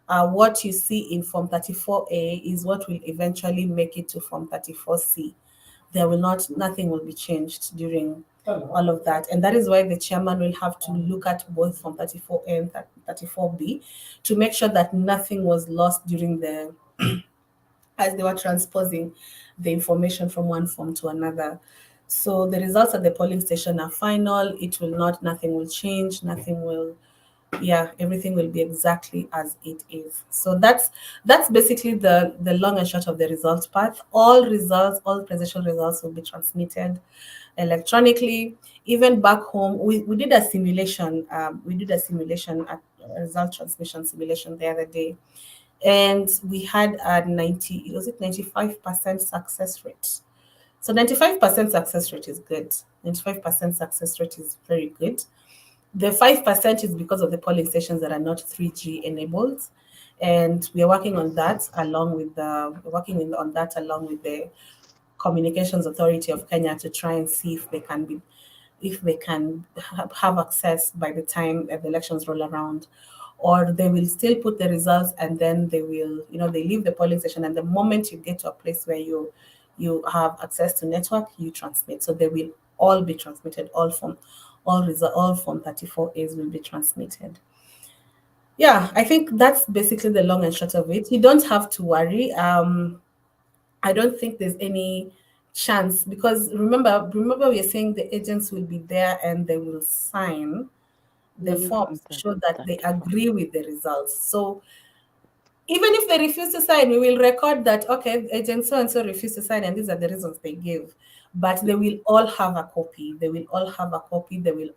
What you see in Form 34A is what will eventually make it to Form 34C. Nothing will be changed during all of that. And that is why the chairman will have to look at both Form 34A and 34B to make sure that nothing was lost during as they were transposing the information from one form to another. So the results at the polling station are final. Nothing will change, everything will be exactly as it is. So that's basically the long and short of the results path. All presidential results will be transmitted electronically. Even back home, we did a simulation. A result transmission simulation the other day, and we had a 95% success rate. So 95% success rate is good. 95% success rate is very good. The 5% is because of the polling stations that are not 3G enabled, and we are working on that along with the Communications Authority of Kenya to try and see if they can have access by the time the elections roll around, or they will still put the results and then they will, they leave the polling station, and the moment you get to a place where you have access to network, you transmit. So they will all be transmitted, all Form 34As will be transmitted. Yeah, I think that's basically the long and short of it. You don't have to worry. I don't think there's any chance, because remember we are saying the agents will be there and they will sign the forms to show that they agree with the results. So even if they refuse to sign, we will record that, okay, agent so and so refused to sign and these are the reasons they give. But they will all have a copy. They will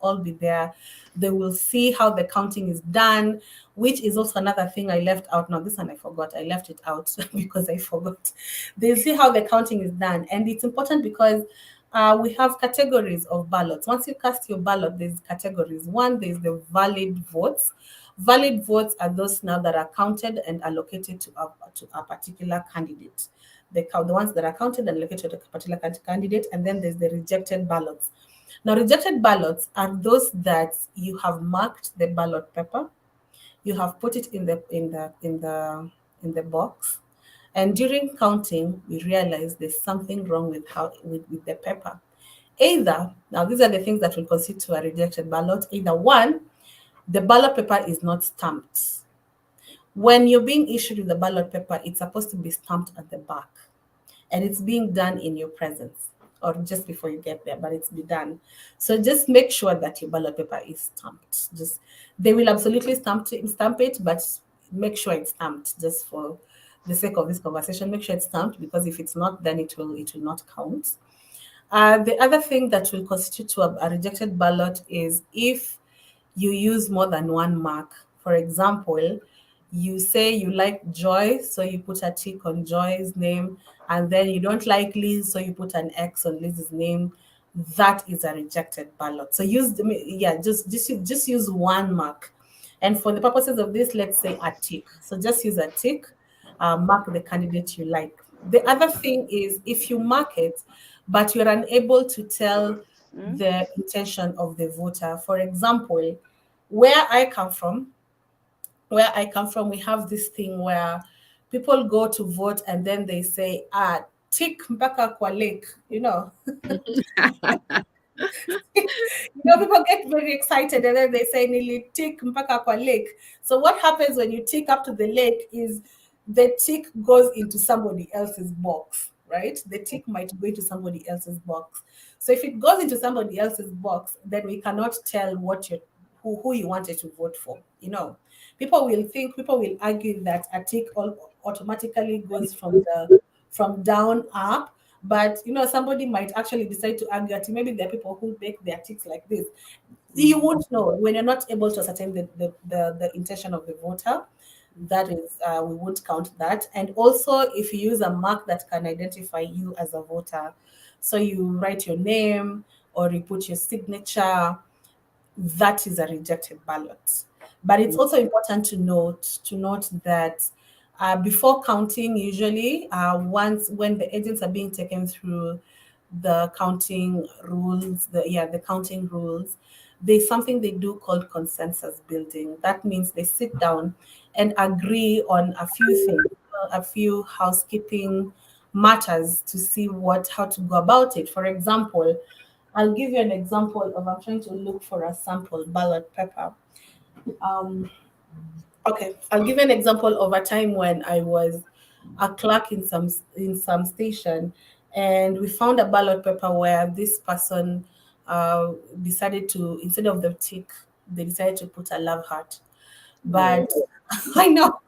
all be there. They will see how the counting is done, which is also another thing I left out. Now, this one I forgot. I left it out because I forgot. They'll see how the counting is done. And it's important because we have categories of ballots. Once you cast your ballot, there's categories. One, there's the valid votes. Valid votes are those now that are counted and allocated to a particular candidate. The ones that are counted and allocated to a particular candidate, and then there's the rejected ballots. Now, rejected ballots are those that you have marked the ballot paper, you have put it in the box, and during counting, we realize there's something wrong with the paper. Either, now these are the things that will constitute a rejected ballot. Either one, the ballot paper is not stamped. When you're being issued with the ballot paper, it's supposed to be stamped at the back, and it's being done in your presence or just before you get there, but it's be done. So just make sure that your ballot paper is stamped. They will absolutely stamp it, but make sure it's stamped. Just for the sake of this conversation, make sure it's stamped, because if it's not, then it will not count. The other thing that will constitute a rejected ballot is if you use more than one mark. For example, you say you like Joy, so you put a tick on Joy's name, and then you don't like Liz, so you put an X on Liz's name. that is a rejected ballot. So just use one mark. And for the purposes of this, let's say a tick. So just use a tick, mark the candidate you like. The other thing is if you mark it, but you're unable to tell the intention of the voter. For example, where I come from, we have this thing where people go to vote and then they say, tick mpaka kwa lake, people get very excited and then they say nili tick mpaka kwa lake. So what happens when you tick up to the lake is the tick goes into somebody else's box, right? The tick might go into somebody else's box. So if it goes into somebody else's box, then we cannot tell who you wanted to vote for. People will argue that a tick automatically goes from down up, but somebody might actually decide to argue that maybe there are people who make their ticks like this. You won't know when you're not able to ascertain the intention of the voter. That is, we won't count that. And also, if you use a mark that can identify you as a voter, so you write your name or you put your signature, that is a rejected ballot. But it's also important to note that before counting, usually when the agents are being taken through the counting rules, the counting rules, there's something they do called consensus building. That means they sit down and agree on a few things, a few housekeeping matters to see how to go about it. For example, I'll give you an example of, I'm trying to look for a sample ballot paper. Okay, I'll give you an example of a time when I was a clerk in some station, and we found a ballot paper where this person decided to, instead of the tick, they decided to put a love heart. But I know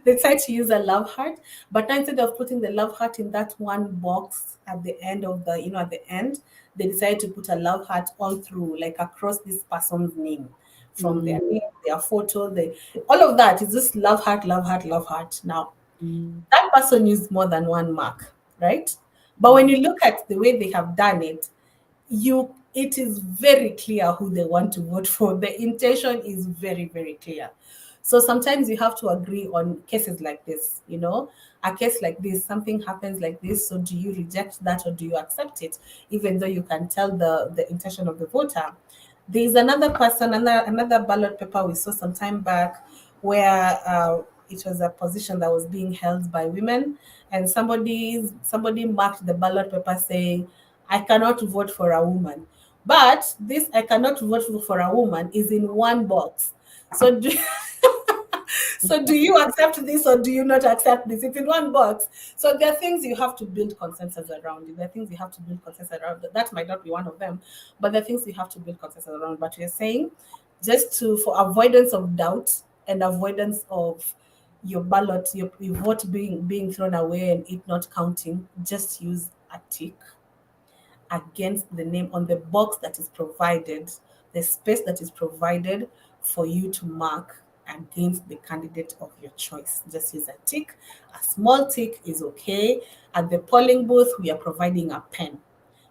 they tried to use a love heart, but now instead of putting the love heart in that one box at the end of at the end, they decided to put a love heart all through, like across this person's name, from their name, their photo, all of that is just love heart, love heart, love heart. Now, that person used more than one mark, right? But when you look at the way they have done it, it is very clear who they want to vote for. The intention is very, very clear. So sometimes you have to agree on cases like this, a case like this, something happens like this. So do you reject that or do you accept it, even though you can tell the intention of the voter? There's another person, another ballot paper we saw some time back where it was a position that was being held by women, and somebody marked the ballot paper saying, I cannot vote for a woman. But this I cannot vote for a woman is in one box. So do you accept this or do you not accept this? It's in one box. So there are things you have to build consensus around. There are things you have to build consensus around. That might not be one of them, but there are things you have to build consensus around. But we're saying for avoidance of doubt and avoidance of your ballot, your vote being thrown away and it not counting, just use a tick against the name on the box that is provided, the space that is provided for you to mark against the candidate of your choice. Just use a tick. A small tick is okay. At the polling booth, we are providing a pen.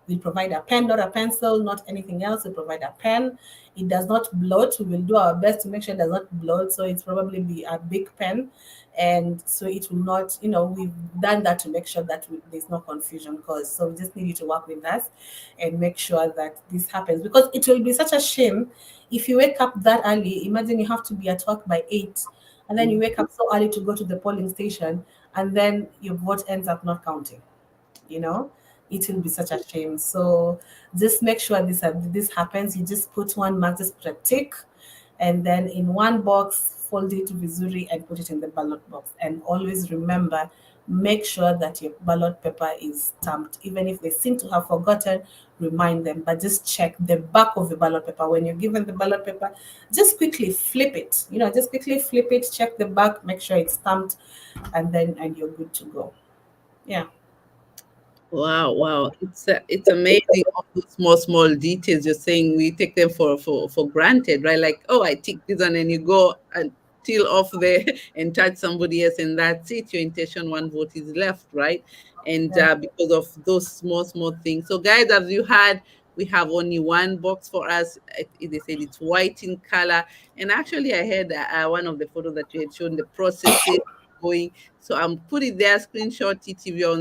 We provide a pen, not a pencil, not anything else. We provide a pen. It does not bloat. We will do our best to make sure it does not bloat. So it's probably be a big pen. And so it will not, we've done that to make sure that there's no confusion. So we just need you to work with us and make sure that this happens. Because it will be such a shame if you wake up that early. Imagine you have to be at work by 8, and then you wake up so early to go to the polling station, and then your vote ends up not counting. It will be such a shame. So just make sure this happens. You just put one mark, just put a tick, and then in one box, fold it to Vizuri and put it in the ballot box. And always remember, make sure that your ballot paper is stamped. Even if they seem to have forgotten, remind them. But just check the back of the ballot paper. When you're given the ballot paper, just quickly flip it. Just quickly flip it, check the back, make sure it's stamped, and you're good to go. Yeah. Wow! It's amazing, all those small details you're saying. We take them for granted, right? Like, oh, I tick this, and then you go until off there and touch somebody else, and that's it. Your intention, one vote is left, right? and Yeah. because of those small things. So guys, as you heard, we have only one box for us. They said it's white in color, and actually I had one of the photos that you had shown the processes going. So I'm put it there, screenshot it if you're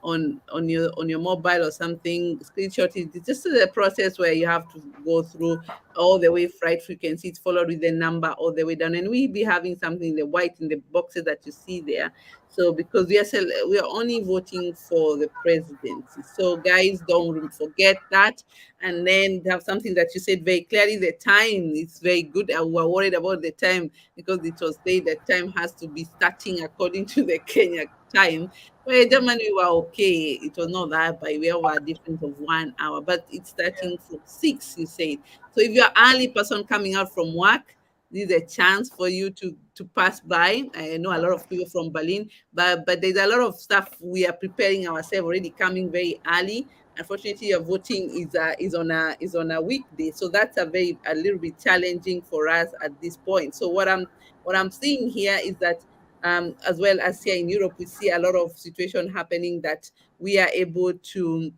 on your mobile or something, screenshot it. It's just the process where you have to go through all the way right frequency. It's followed with the number all the way down, and we'll be having something in the white in the boxes that you see there. So because we are only voting for the presidency, so guys, don't forget that. And then have something that you said very clearly: the time is very good. And we're worried about the time because it was said that time has to be starting according to the Kenya time. Well, Germany, we were okay. It was not that, but we have a difference of 1 hour. But it's starting from 6, you said. So if you're an early person coming out from work, this is a chance for you to pass by. I know a lot of people from Berlin, but there's a lot of stuff we are preparing ourselves already, coming very early. Unfortunately, your voting is on a weekday, so that's a little bit challenging for us at this point. So what I'm seeing here is that as well as here in Europe, we see a lot of situation happening that we are able to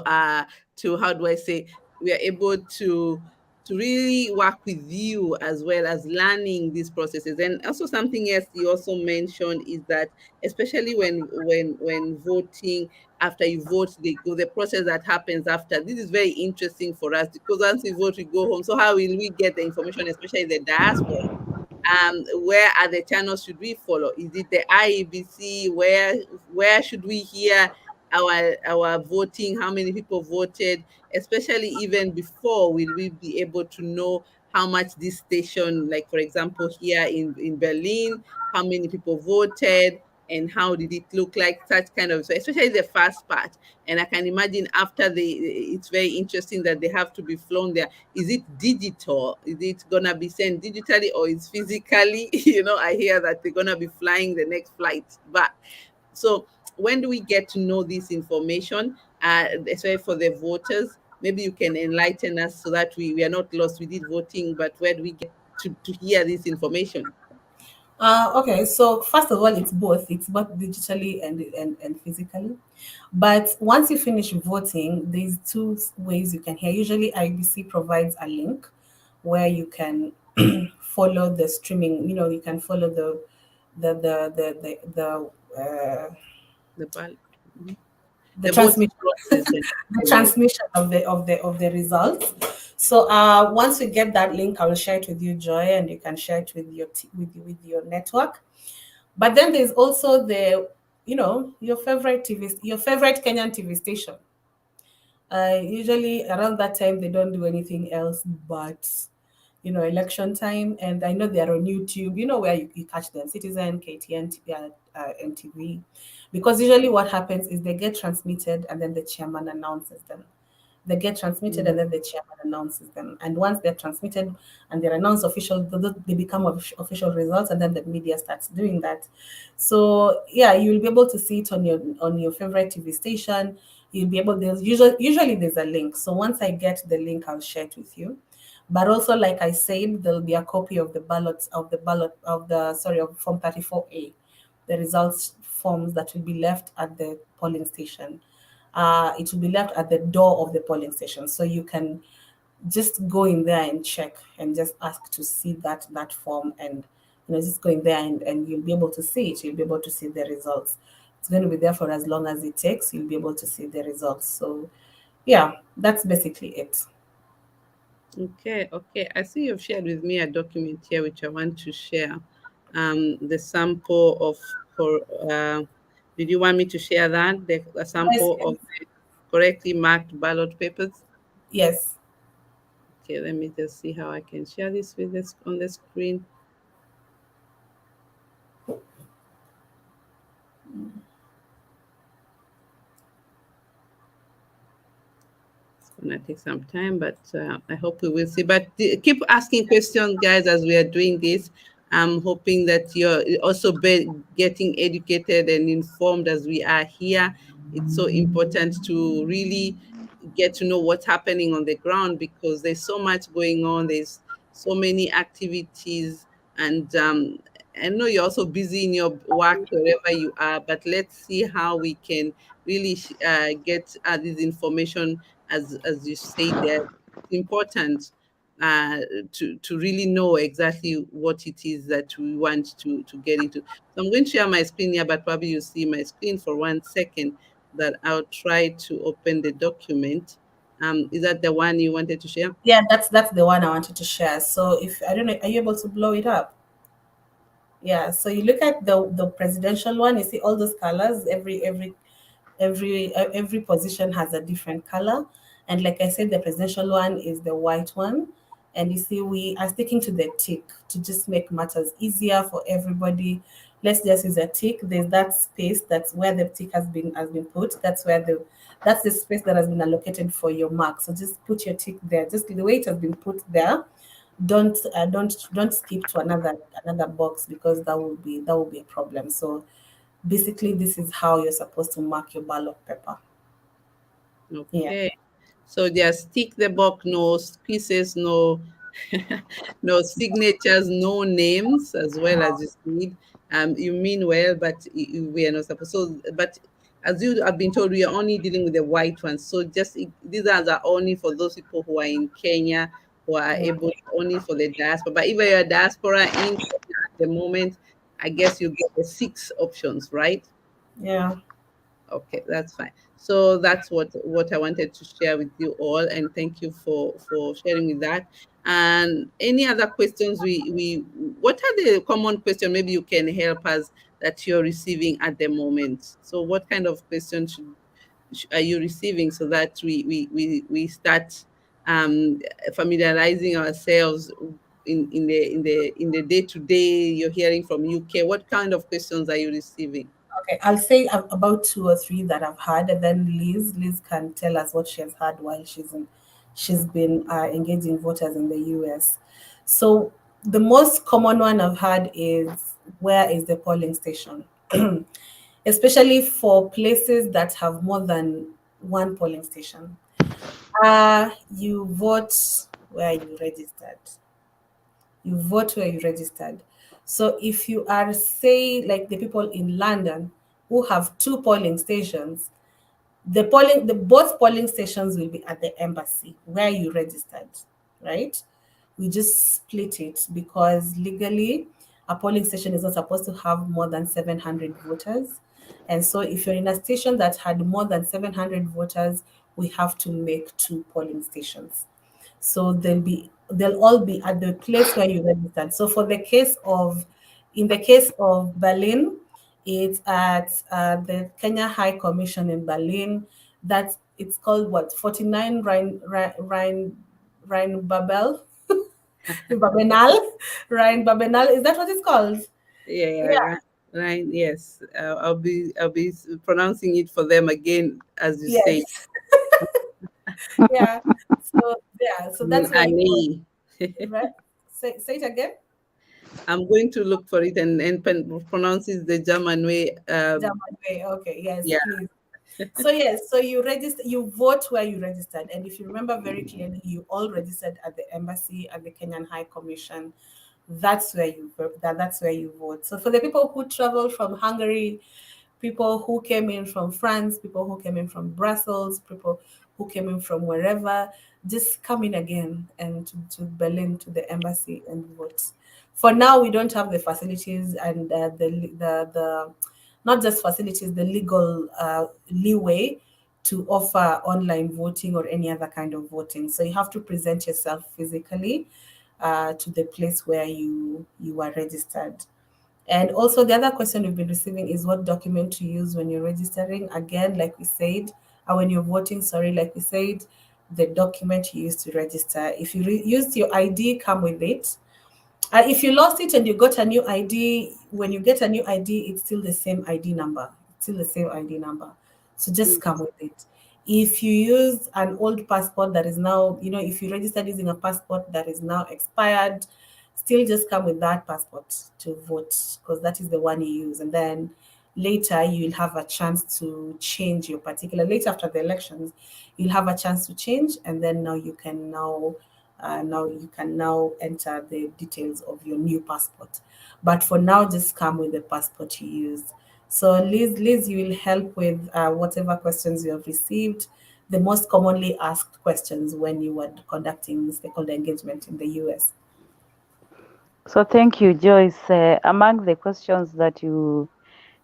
uh to how do I say, we are able to really work with you as well as learning these processes. And also something else you also mentioned is that especially when voting, after you vote, the process that happens after. This is very interesting for us because once we vote, we go home. So how will we get the information, especially the diaspora? Where are the channels should we follow? Is it the IEBC? Where should we hear our voting? How many people voted? Especially even before, will we be able to know how much this station, like for example here in Berlin, how many people voted? And how did it look like? Such kind of, so especially the first part. And I can imagine after it's very interesting that they have to be flown there. Is it digital? Is it gonna be sent digitally or is physically? I hear that they're gonna be flying the next flight back. So when do we get to know this information, especially for the voters? Maybe you can enlighten us so that we are not lost. We did voting, but where do we get to hear this information? Okay, so first of all, it's both. It's both digitally and physically. But once you finish voting, there's two ways you can hear. Usually, IBC provides a link where you can follow the streaming. You can follow The ballot. the The voting transmission process. the transmission of the results. So once we get that link, I will share it with you, Joy, and you can share it with with your network. But then there's also your favorite Kenyan TV station. Usually around that time they don't do anything else but election time, and I know they are on YouTube. Where you catch them: Citizen, KTN, NTV. Because usually what happens is they get transmitted and then the chairman announces them. They get transmitted and then the chairman announces them. And once they're transmitted and they're announced official, they become official results, and then the media starts doing that. So yeah, you'll be able to see it on your favorite TV station. You'll be able. There's usually there's a link. So once I get the link, I'll share it with you. But also, like I said, there'll be a copy of the ballot of Form 34A, the results forms that will be left at the polling station. It will be left at the door of the polling station, so you can just go in there and check and just ask to see that form, and just go in there and you'll be able to see it. You'll be able to see the results. It's going to be there for as long as it takes. You'll be able to see the results. So yeah, that's basically it. Okay. I see you've shared with me a document here which I want to share. The sample of for did you want me to share that? A Yes, sample yes. of the correctly marked ballot papers? Yes. Okay, let me just see how I can share this with this on the screen. It's gonna take some time, but I hope we will see. But keep asking questions, guys, as we are doing this. I'm hoping that you're also getting educated and informed as we are here. It's so important to really get to know what's happening on the ground because there's so much going on. There's so many activities, and I know you're also busy in your work wherever you are, but let's see how we can really get this information, as you say there. It's important uh, to really know exactly what it is that we want to get into. So I'm going to share my screen here, but probably you see my screen for 1 second. That I'll try to open the document. Is that the one you wanted to share? Yeah, that's the one I wanted to share. So if I don't know, are you able to blow it up? Yeah. So you look at the presidential one. You see all those colors. Every position has a different color, and like I said, the presidential one is the white one. And you see, we are sticking to the tick to just make matters easier for everybody. Let's just use a tick. There's that space, that's where the tick has been put. That's the space that has been allocated for your mark. So just put your tick there, just the way it has been put there. Don't skip to another box, because that will be a problem. So basically, this is how you're supposed to mark your ballot paper. Yeah. Okay. So just tick the box, no spaces, no no signatures, no names, as well as you need. You mean well, but we are not supposed. So, but as you have been told, we are only dealing with the white ones. So just these are only for those people who are in Kenya, who are Yeah. able, only for the diaspora. But if you're a diaspora in Kenya at the moment, I guess you get the 6 options, right? Yeah. Okay, that's fine. So that's what I wanted to share with you all, and thank you for sharing with that. And any other questions? We What are the common questions? Maybe you can help us that you're receiving at the moment. So what kind of questions are you receiving, so that we start familiarizing ourselves in the day to day. You're hearing from UK. What kind of questions are you receiving? Okay. I'll say about two or three that I've had, and then Liz can tell us what she has had while she's been engaging voters in the US. So the most common one I've had is, where is the polling station? Especially for places that have more than one polling station. You vote where you registered. You vote where you registered. So if you are, say, like the people in London who have two polling stations, the both polling stations will be at the embassy where you registered, right? We just split it, because legally a polling station is not supposed to have more than 700 voters. And so if you're in a station that had more than 700 voters, we have to make two polling stations. So they'll all be at the place where you registered. So in the case of Berlin, it's at the Kenya High Commission in Berlin. It's called what, 49 Rhine Babel, Babenal, Rhine Babenal. Is that what it's called? Yeah, Yeah. right, right. Yes, I'll be pronouncing it for them again, as you say. Yes. Yeah. So yeah. So that's where you go. Honey. Right. Say it again. I'm going to look for it and pronounce it the German way. German way. Okay. Yes, Yeah. please. So yes, so you vote where you registered, and if you remember very clearly, you all registered at the embassy, at the Kenyan High Commission. That's where you vote. So for the people who travel from Hungary, people who came in from France, people who came in from Brussels, people who came in from wherever, just come in again and to Berlin, to the embassy, and vote. For now, we don't have the facilities and the not just facilities, the legal leeway to offer online voting or any other kind of voting. So you have to present yourself physically to the place where you are registered. And also, the other question we've been receiving is what document to use when you're registering. Again, like we said, when you're voting, sorry, like we said, the document you use to register. If you used your ID, come with it. If you lost it and you got a new ID, when you get a new ID, it's still the same ID number. It's still the same ID number. So just come with it. If you use an old passport that is now, if you registered using a passport that is now expired, still just come with that passport to vote, because that is the one you use. And then later you'll have a chance to change later after the elections, you'll have a chance to change, and then now you can now you can now enter the details of your new passport. But for now, just come with the passport you used. So Liz, you will help with whatever questions you have received, the most commonly asked questions when you were conducting stakeholder engagement in the US. So thank you, Joyce. Among the questions that you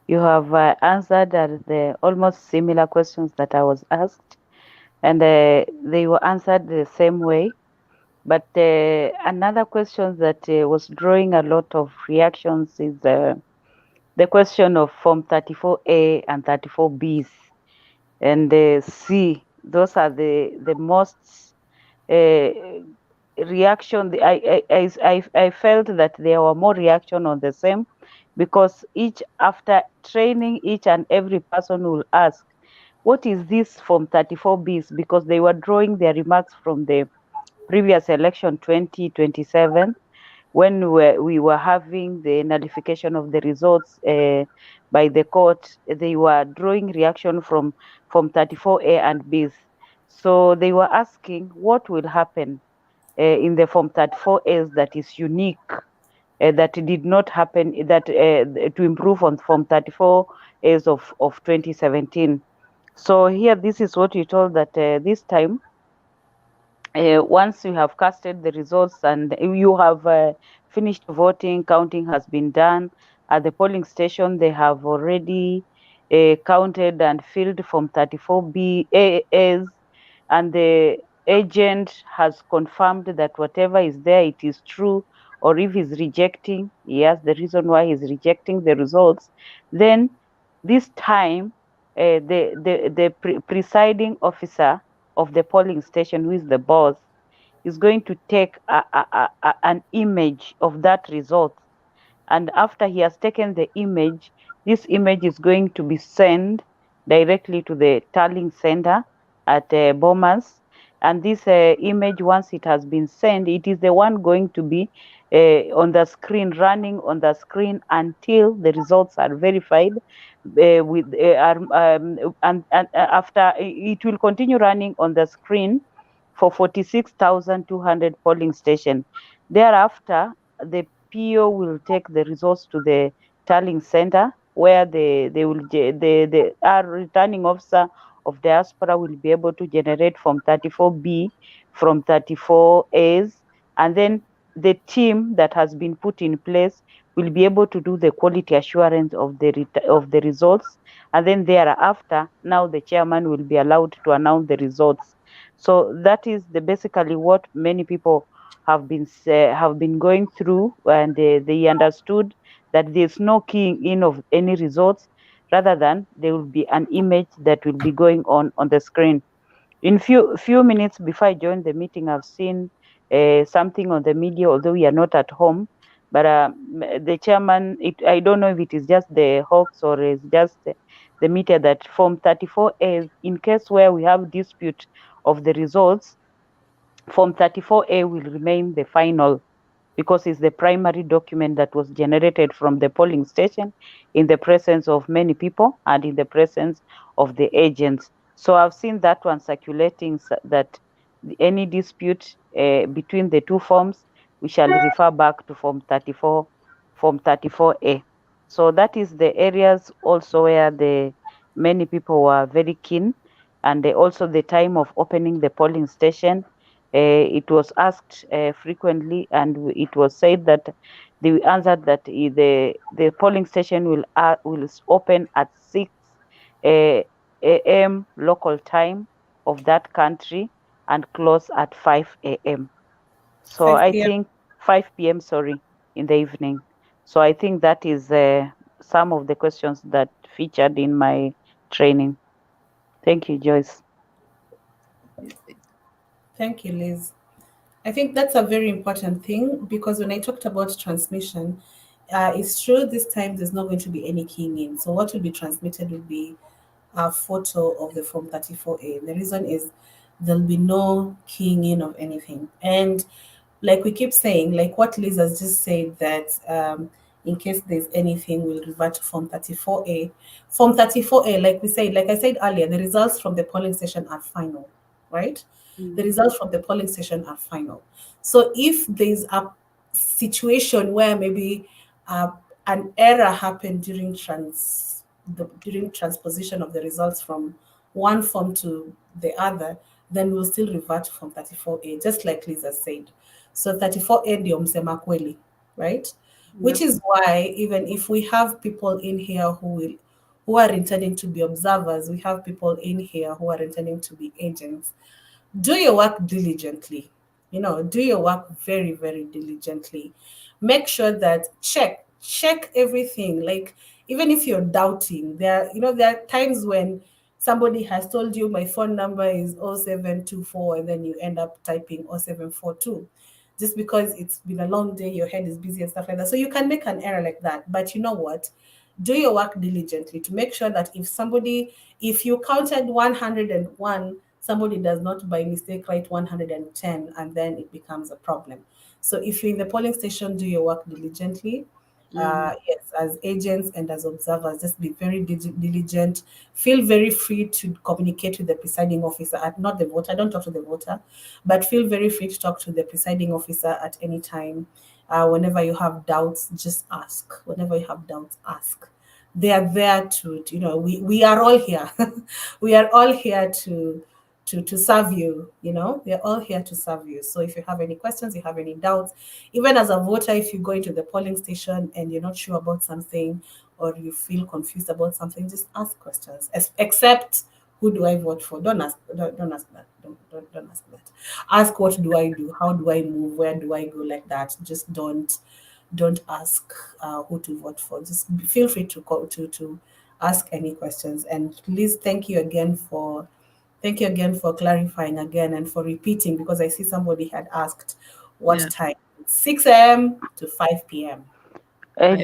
have answered are the almost similar questions that I was asked, and they were answered the same way. But another question that was drawing a lot of reactions is the question of Form 34A and 34Bs and C. Those are the most reaction. I felt that there were more reaction on the same, because after training, each and every person will ask, what is this Form 34Bs? Because they were drawing their remarks from the previous election 2027, when we were having the nullification of the results by the court. They were drawing reaction from 34A and Bs. So they were asking what will happen in the Form 34As that is unique, that did not happen, that to improve on Form 34As of 2017. So here, this is what we told, that this time, once you have casted the results and you have finished voting, counting has been done at the polling station, they have already counted and filled Form 34Bs, and the agent has confirmed that whatever is there, it is true, or if he's rejecting, yes, the reason why he's rejecting the results, then this time the presiding officer of the polling station, who is the boss, is going to take an image of that result. And after he has taken the image, this image is going to be sent directly to the tallying center at Bomas. And this image, once it has been sent, it is the one going to be on the screen, running on the screen until the results are verified. And after, it will continue running on the screen for 46,200 polling stations. Thereafter, the PO will take the results to the tallying center, where our returning officer of diaspora will be able to generate from 34B, from 34As, and then the team that has been put in place will be able to do the quality assurance of the results, and then thereafter, now the chairman will be allowed to announce the results. So that is basically what many people have been going through, and they understood that there's no keying in of any results, rather than there will be an image that will be going on the screen. In few minutes before I joined the meeting, I've seen something on the media, although we are not at home, but the chairman, I don't know if it is just the Hawks or is just the media, that Form 34A, in case where we have dispute of the results, Form 34A will remain the final, because it's the primary document that was generated from the polling station in the presence of many people and in the presence of the agents. So I've seen that one circulating, that any dispute between the two forms, we shall refer back to Form 34A. So that is the areas also where many people were very keen, and also the time of opening the polling station. It was asked frequently, and it was said that they answered that the polling station will open at 6 a.m. local time of that country and close at 5 a.m. So 5 I p.m. think 5 p.m. in the evening. So I think that is some of the questions that featured in my training. Thank you, Joyce. Thank you, Liz. I think that's a very important thing, because when I talked about transmission, it's true this time there's not going to be any keying in. So what will be transmitted will be a photo of the Form 34A. The reason is there'll be no keying in of anything. And like we keep saying, like what Liz has just said, that in case there's anything, we'll revert to Form 34A. Form 34A, like I said earlier, the results from the polling station are final, right? The results from the polling station are final. So if there's a situation where maybe uh, an error happened during transposition of the results from one form to the other, then we'll still revert from 34A, just like Lisa said. So 34A ndio msema kweli, right? Yeah. Which is why even if we have people in here who are intending to be observers, we have people in here who are intending to be agents, do your work diligently. Do your work very, very diligently. Make sure that check everything. Like, even if you're doubting, there are times when somebody has told you my phone number is 0724, and then you end up typing 0742 just because it's been a long day, your head is busy and stuff like that. So you can make an error like that. But you know what? Do your work diligently to make sure that if you counted 101, somebody does not by mistake write 110, and then it becomes a problem. So if you're in the polling station, do your work diligently. Yes, as agents and as observers, just be very diligent. Feel very free to communicate with the presiding officer, not the voter. Don't talk to the voter, but feel very free to talk to the presiding officer at any time. Whenever you have doubts, just ask. Whenever you have doubts, ask. They are there we are all here. We are all here to serve you. We're all here to serve you. So if you have any questions, you have any doubts, even as a voter, if you go into the polling station and you're not sure about something, or you feel confused about something, just ask questions. Except, who do I vote for? Don't ask. Don't ask that. Don't ask that. Ask, what do I do? How do I move? Where do I go? Like that. Just don't ask who to vote for. Just feel free to call to ask any questions. And please, thank you again for clarifying again and for repeating, because I see somebody had asked what Yeah. time. 6 a.m. to 5 p.m.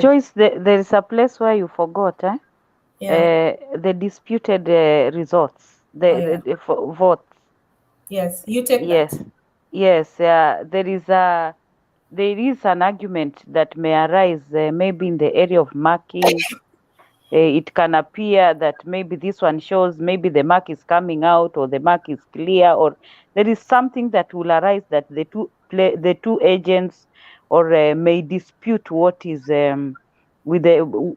Joyce, there is a place where you forgot, Yeah. the disputed results, Oh, yeah. the votes. Yes, you take Yes, that. yes. There is an argument that may arise, maybe in the area of marking. It can appear that maybe this one shows maybe the mark is coming out, or the mark is clear, or there is something that will arise that the two agents or may dispute what is with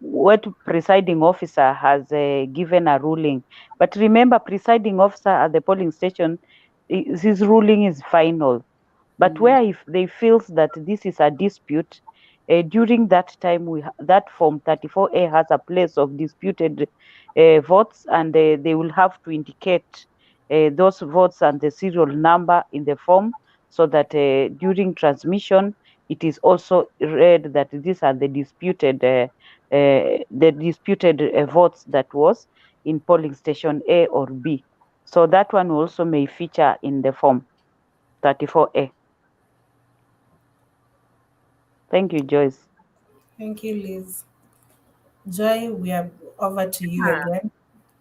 what presiding officer has given a ruling. But remember, presiding officer at the polling station, his ruling is final. But where if they feels that this is a dispute, during that time that form 34A has a place of disputed votes, and they will have to indicate those votes and the serial number in the form, so that during transmission it is also read that these are the disputed votes that was in polling station A or B. So that one also may feature in the form 34A. Thank you, Joyce. Thank you, Liz. Joy, we are over to you again.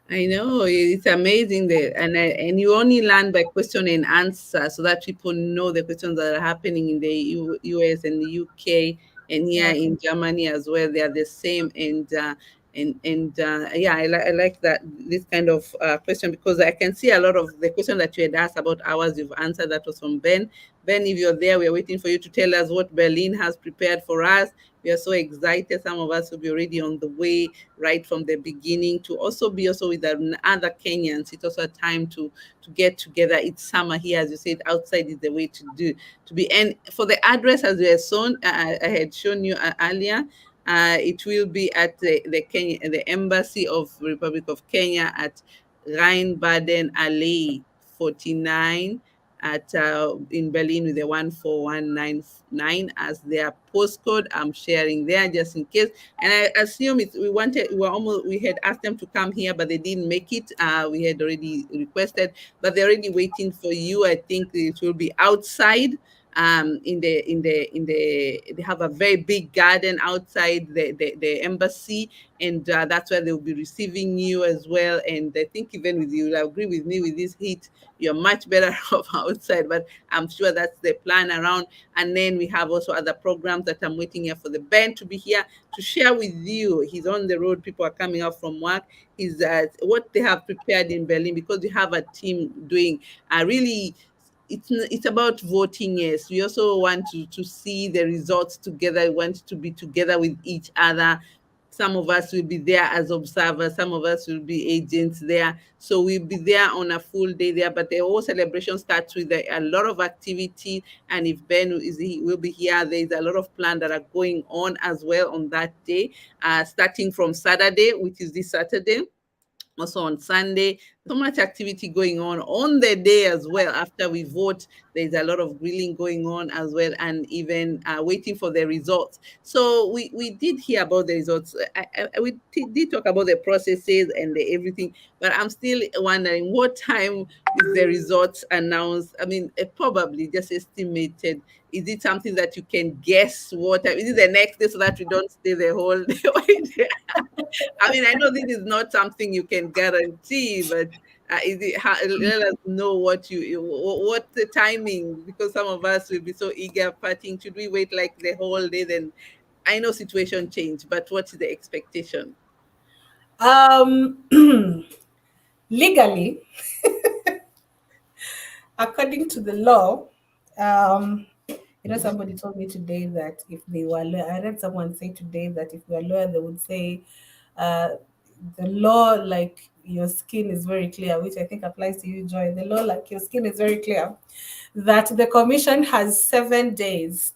I know it's amazing that, and you only learn by question and answer, so that people know the questions that are happening in the US and the UK, and here Yeah. in Germany as well. They are the same, yeah, I like that this kind of question, because I can see a lot of the question that you had asked about ours. You've answered. That was from Ben. Ben, if you're there, we're waiting for you to tell us what Berlin has prepared for us. We are so excited. Some of us will be already on the way right from the beginning, to also be also with other Kenyans. It's also a time to get together. It's summer here, as you said. Outside is the way to be. And for the address, as we have shown, I had shown you earlier. It will be at the Embassy of Republic of Kenya at Rheinbaden Allee 49 at in Berlin, with the 14199 as their postcode. I'm sharing there just in case. And I assume we had asked them to come here, but they didn't make it. We had already requested, but they're already waiting for you. I think it will be outside. They have a very big garden outside the embassy, and that's where they'll be receiving you as well. And I think even with you, will agree with me, with this heat, you're much better off outside, but I'm sure that's the plan around. And then we have also other programs that I'm waiting here for the Ben to be here to share with you. He's on the road, people are coming out from work. Is what they have prepared in Berlin, because we have a team doing a really it's about voting. Yes, we also want to see the results together. We want to be together with each other. Some of us will be there as observers, some of us will be agents there. So we'll be there on a full day there. But the whole celebration starts with a lot of activity. And if Ben will be here, there's a lot of plans that are going on as well on that day, starting from Saturday, which is this Saturday. Also on Sunday, so much activity going on the day as well. After we vote, there's a lot of grilling going on as well, and even waiting for the results. So we did hear about the results. We did talk about the processes and everything, but I'm still wondering what time is the results announced. I mean, probably just estimated. Is it something that you can guess what time? Is it the next day so that we don't stay the whole day? I mean, I know this is not something you can guarantee, but let us know what the timing, because some of us will be so eager partying. Should we wait like the whole day? Then I know situation change, but what is the expectation? Legally, according to the law, somebody told me today that if they were, I read someone say today that if they were lawyer, they would say the law, like your skin is very clear, which I think applies to you, Joy. The law, like your skin is very clear, that the commission has 7 days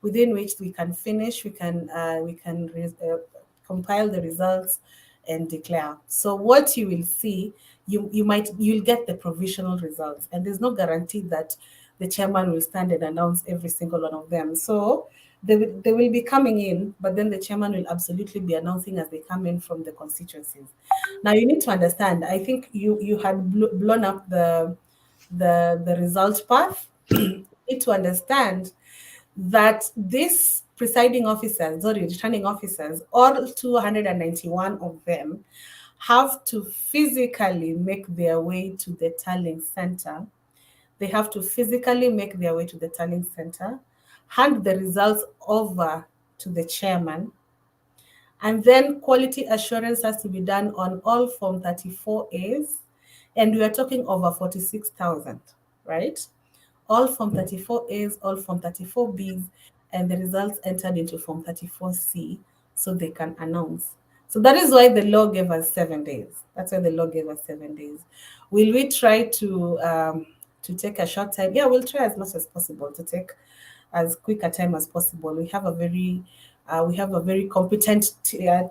within which we can finish, we can compile the results and declare. So what you will see, you'll get the provisional results, and there's no guarantee that the chairman will stand and announce every single one of them. So they will be coming in, but then the chairman will absolutely be announcing as they come in from the constituencies. Now you need to understand, I think you had blown up the result path. You need to understand that these presiding officers, or returning officers, all 291 of them, have to physically make their way to the tallying center. They have to physically make their way to the tallying center, hand the results over to the chairman, and then quality assurance has to be done on all Form 34As, and we are talking over 46,000, right? All Form 34As, all Form 34Bs, and the results entered into Form 34C so they can announce. So that is why the law gave us 7 days. That's why the law gave us 7 days. Will we try to take a short time? Yeah, we'll try as much as possible to take as quick a time as possible. We have a very competent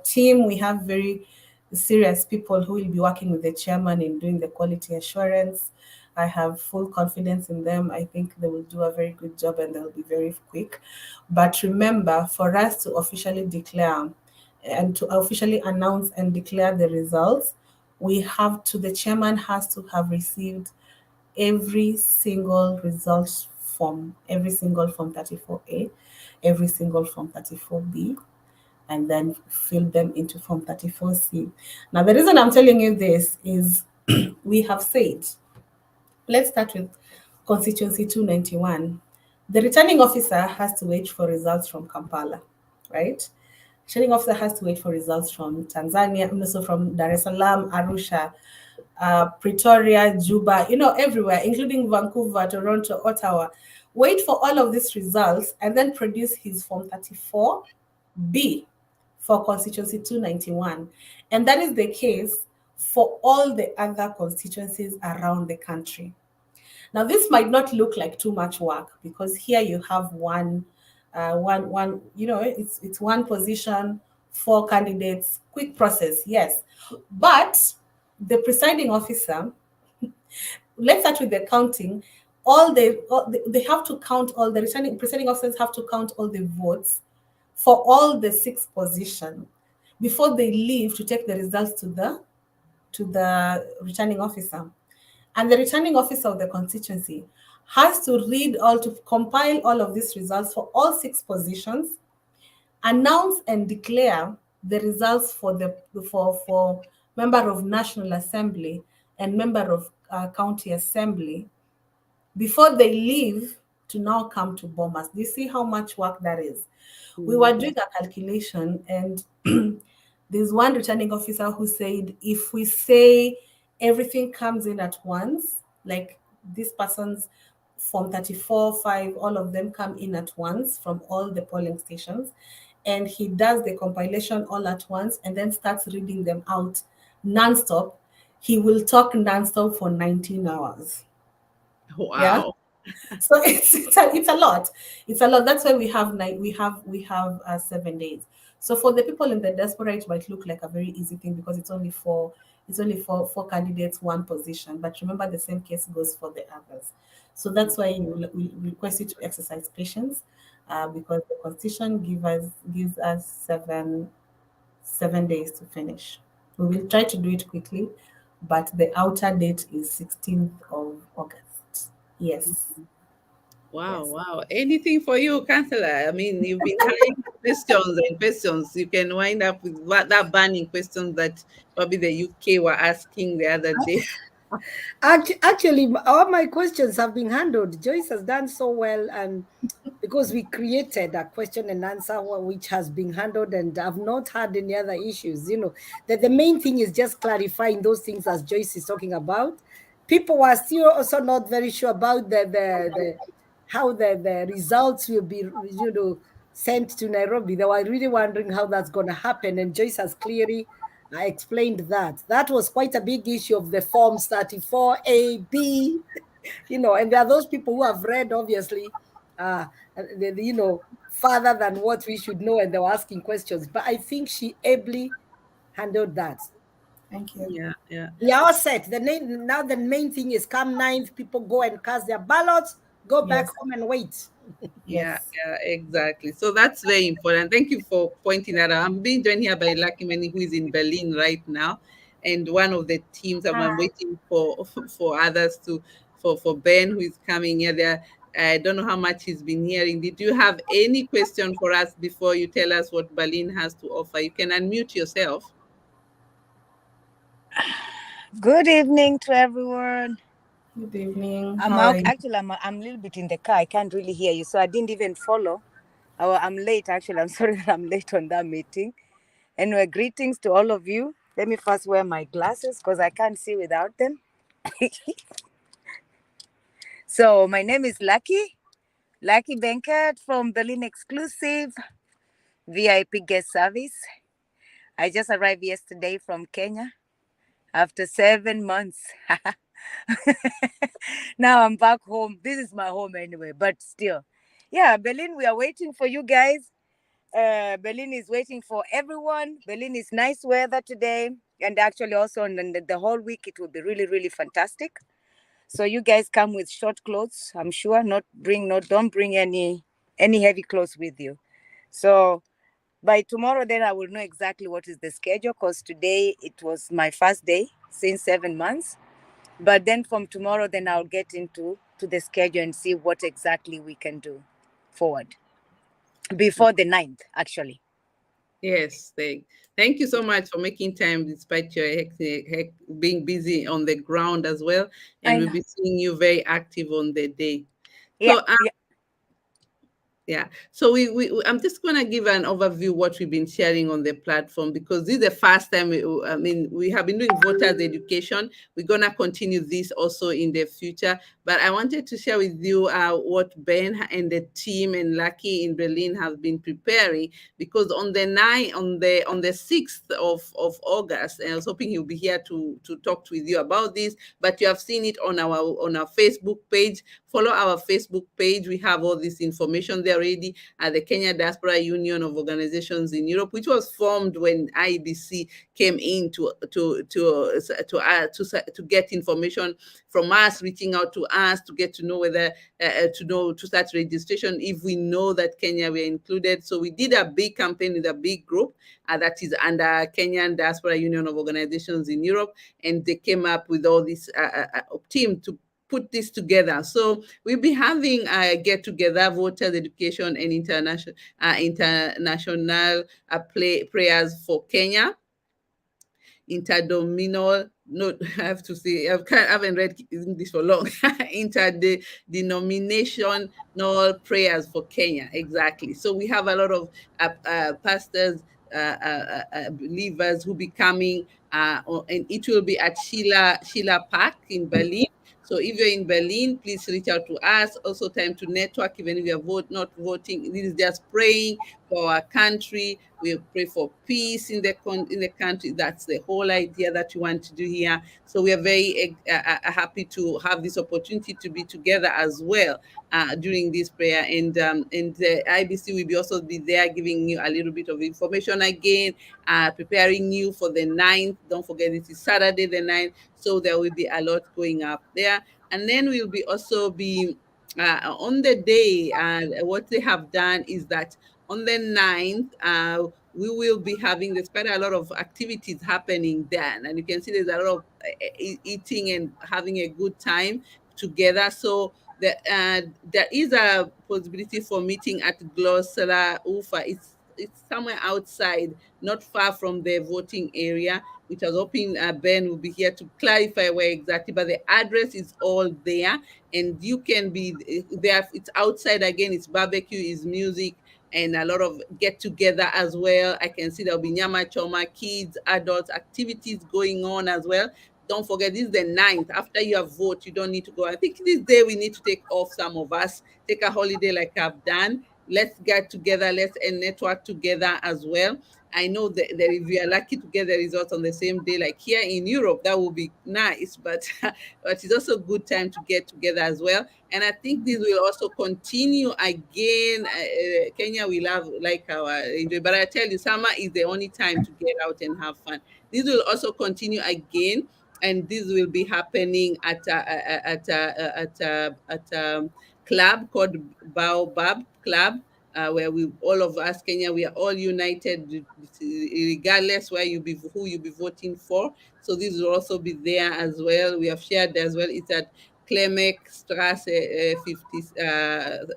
team. We have very serious people who will be working with the chairman in doing the quality assurance. I have full confidence in them. I think they will do a very good job and they'll be very quick. But remember, for us to officially declare and to officially announce and declare the results, the chairman has to have received every single results form, every single Form 34A, every single Form 34B, and then fill them into Form 34C. Now, the reason I'm telling you this is we have said, let's start with constituency 291. The returning officer has to wait for results from Kampala, right? Returning officer has to wait for results from Tanzania, also from Dar es Salaam, Arusha, Pretoria, Juba, everywhere, including Vancouver, Toronto, Ottawa. Wait for all of these results and then produce his Form 34B for constituency 291. And that is the case for all the other constituencies around the country. Now, this might not look like too much work because here you have it's one position, 4 candidates, quick process, yes. But the presiding officer, let's start with the counting. They have to count all the presiding officers have to count all the votes for all the 6 positions before they leave to take the results to the returning officer. And the returning officer of the constituency has to compile all of these results for all 6 positions, announce and declare the results for member of National Assembly and member of County Assembly before they leave to now come to Bomas. Do you see how much work that is? Mm-hmm. We were doing a calculation, and there's one returning officer who said, if we say everything comes in at once, like this person's Form 34, 5, all of them come in at once from all the polling stations. And he does the compilation all at once and then starts reading them out nonstop. He will talk nonstop for 19 hours. Wow. Yeah. So it's a lot. It's a lot. That's why we have 7 days. So for the people in the diaspora, it might look like a very easy thing because it's only four candidates, one position. But remember, the same case goes for the others. So that's why we request you to exercise patience, because the constitution gives us seven days to finish. We will try to do it quickly, but the outer date is 16th of August. Yes. Wow, Yes. wow. Anything for you, Counselor? I mean, you've been having questions and questions. You can wind up with that burning question that probably the UK were asking the other day. Actually, all my questions have been handled. Joyce has done so well, and because we created a question and answer which has been handled, and I've not had any other issues. That the main thing is just clarifying those things as Joyce is talking about. People were still also not very sure about the how the results will be, sent to Nairobi. They were really wondering how that's going to happen, and Joyce has clearly explained that. That was quite a big issue of the forms 34A, B, and there are those people who have read, obviously, further than what we should know, and they were asking questions. But I think she ably handled that. Thank you. Yeah, yeah. We are all set. Now the main thing is come 9th, people go and cast their ballots, go back Yes. home and wait. Yeah, Yes. yeah, exactly. So that's very important. Thank you for pointing that out. I'm being joined here by Lucky Many, who is in Berlin right now, and one of the teams. I'm waiting for for others to for Ben, who is coming here. There, I don't know how much he's been hearing. Did you have any question for us before you tell us what Berlin has to offer? You can unmute yourself. Good evening to everyone. Good evening. I'm How are you? actually I'm a little bit in the car. I can't really hear you, so I didn't even follow. I'm late. Actually, I'm sorry that I'm late on that meeting. Anyway, greetings to all of you. Let me first wear my glasses because I can't see without them. So my name is Lucky Benkert from Berlin Exclusive VIP Guest Service. I just arrived yesterday from Kenya after 7 months. Now I'm back home. This is my home anyway, but still. Yeah, Berlin, we are waiting for you guys. Berlin is waiting for everyone. Berlin is nice weather today. And actually also on the whole week, it will be really, really fantastic. So you guys come with short clothes, I'm sure. Don't bring any heavy clothes with you. So by tomorrow, then I will know exactly what is the schedule, because today it was my first day since 7 months. But then from tomorrow, then I'll get into the schedule and see what exactly we can do forward before the 9th, actually. Yes, thank you so much for making time despite your being busy on the ground as well. And we'll be seeing you very active on the day. Yeah, So yeah. So I'm just going to give an overview what we've been sharing on the platform, because this is the first time. We have been doing voters education. We're going to continue this also in the future. But I wanted to share with you what Ben and the team and Lucky in Berlin have been preparing, because on the 6th of August, and I was hoping he'll be here to talk with you about this. But you have seen it on our Facebook page. Follow our Facebook page. We have all this information there already at the Kenya Diaspora Union of Organizations in Europe, which was formed when IEBC came in to get information from us, reaching out to us to get to know whether to start registration if we know that Kenya were included. So we did a big campaign with a big group that is under Kenyan Diaspora Union of Organizations in Europe, and they came up with all this team to put this together. So we'll be having a get-together, voters education and international prayers for Kenya. Interdominal, no, I have to say, I haven't read English for long. Interdenominational prayers for Kenya, exactly. So we have a lot of pastors, believers who be coming, and it will be at Sheila Park in Berlin. So if you're in Berlin, please reach out to us. Also time to network, even if you're not voting. This is just praying for our country. We pray for peace in the country. That's the whole idea that we want to do here. So we are very happy to have this opportunity to be together as well during this prayer. And the IBC will also be there giving you a little bit of information again, preparing you for the 9th. Don't forget it is Saturday the 9th. So there will be a lot going up there. And then we'll be also be on the day, what they have done is that on the 9th, we will be having, there's quite a lot of activities happening then. And you can see there's a lot of eating and having a good time together. So there is a possibility for meeting at Glossala Ufa. It's somewhere outside, not far from the voting area, which I was hoping Ben will be here to clarify where exactly, but the address is all there, and you can be there. It's outside again, it's barbecue, it's music, and a lot of get together as well. I can see there'll be nyama choma, kids, adults, activities going on as well. Don't forget, this is the 9th. After you have voted, you don't need to go. I think this day we need to take off, some of us, take a holiday like I've done. Let's get together, let's network together as well. I know that if we are lucky to get the results on the same day, like here in Europe, that would be nice, but it's also a good time to get together as well. And I think this will also continue again. Kenya will have like our enjoy, but I tell you, summer is the only time to get out and have fun. This will also continue again, and this will be happening at a club called Baobab Club, where we, all of us, Kenya, we are all united, regardless who you be voting for. So this will also be there as well. We have shared as well. It's at Klemek Strasse 50.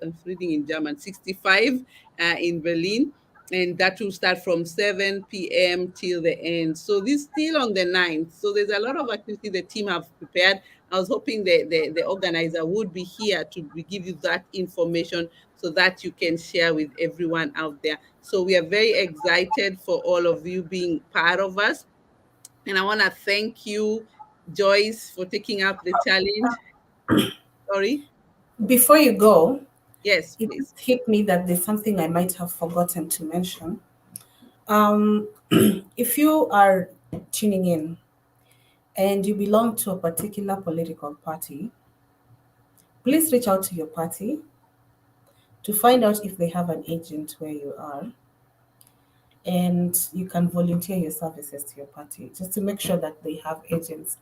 I'm reading in German, 65 in Berlin. And that will start from 7 p.m. till the end. So this is still on the 9th. So there's a lot of activity the team have prepared. I was hoping the organizer would be here to give you that information so that you can share with everyone out there. So we are very excited for all of you being part of us. And I want to thank you, Joyce, for taking up the challenge. Sorry? Before you go, yes, it please. hit me that there's something I might have forgotten to mention. If you are tuning in and you belong to a particular political party, please reach out to your party to find out if they have an agent where you are. And you can volunteer your services to your party just to make sure that they have agents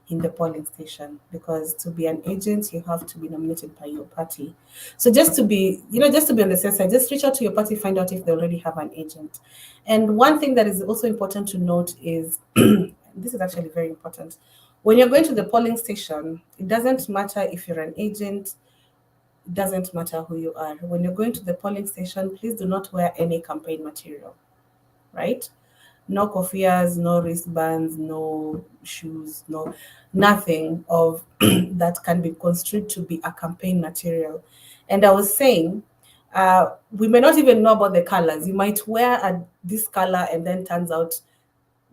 in the polling station, because to be an agent, you have to be nominated by your party. So just to be on the safe side, just reach out to your party, find out if they already have an agent. And one thing that is also important to note is, this is actually very important. When you're going to the polling station, it doesn't matter if you're an agent, it doesn't matter who you are. When you're going to the polling station, please do not wear any campaign material, right? No kofias, no wristbands, no shoes, nothing of that can be construed to be a campaign material. And I was saying, we may not even know about the colors. You might wear this color and then turns out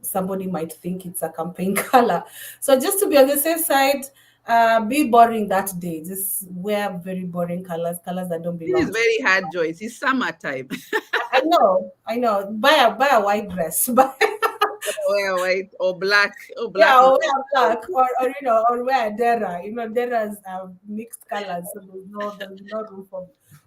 somebody might think it's a campaign color. So just to be on the safe side, be boring that day. Just wear very boring colors that don't belong. This is very hard, Joyce. It's summertime. I know. Buy a white dress. Wear white or black. Yeah, or wear black, or wear dera. Deras are mixed colors, so there's no room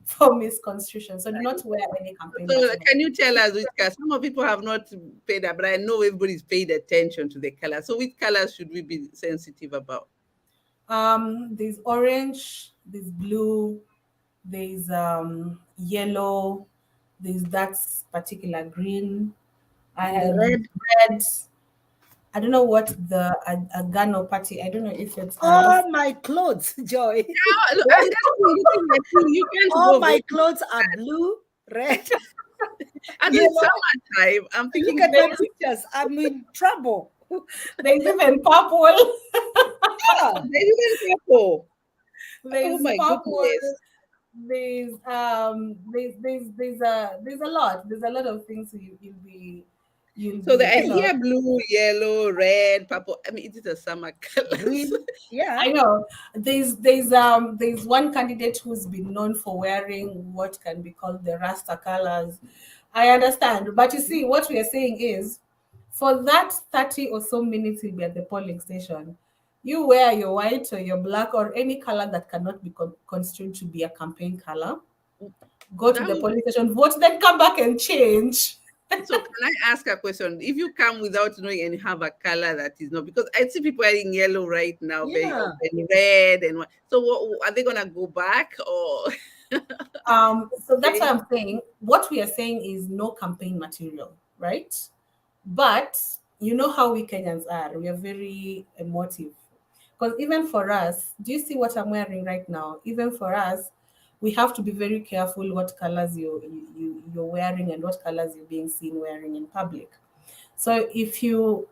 for misconstruction. So do not wear any campaign. So can you tell us which colors? Some people have not paid that, but I know everybody's paid attention to the colors. So which colors should we be sensitive about? There's orange, there's blue, there's yellow, there's that particular green, red. I don't know what the Agano party. I don't know if it's. Oh, my clothes, Joy. You can't all my clothes are blue, red. And it's summertime. I'm thinking. Look at my pictures. I'm in trouble. There's even purple. Yeah, there's even purple. There's purple. There's a lot. There's a lot of things you'll be you'll So be, I you know. hear blue, yellow, red, purple. I mean, it is a summer colors. Green. Yeah. I know there's one candidate who's been known for wearing what can be called the Rasta colors. I understand, but you see, what we are saying is, for that 30 or so minutes you'll be at the polling station, you wear your white or your black or any color that cannot be construed to be a campaign color. Go to That the would, polling station, vote, then come back and change. so can I ask a question? If you come without knowing and have a color that is not, because I see people wearing yellow right now, very Yeah. open, red and so what, are they gonna go back or So that's okay? why I'm saying what we are saying is no campaign material, right? But you know how we Kenyans are. We are very emotive. Because even for us, do you see what I'm wearing right now? Even for us, we have to be very careful what colors you're wearing and what colors you're being seen wearing in public. So if you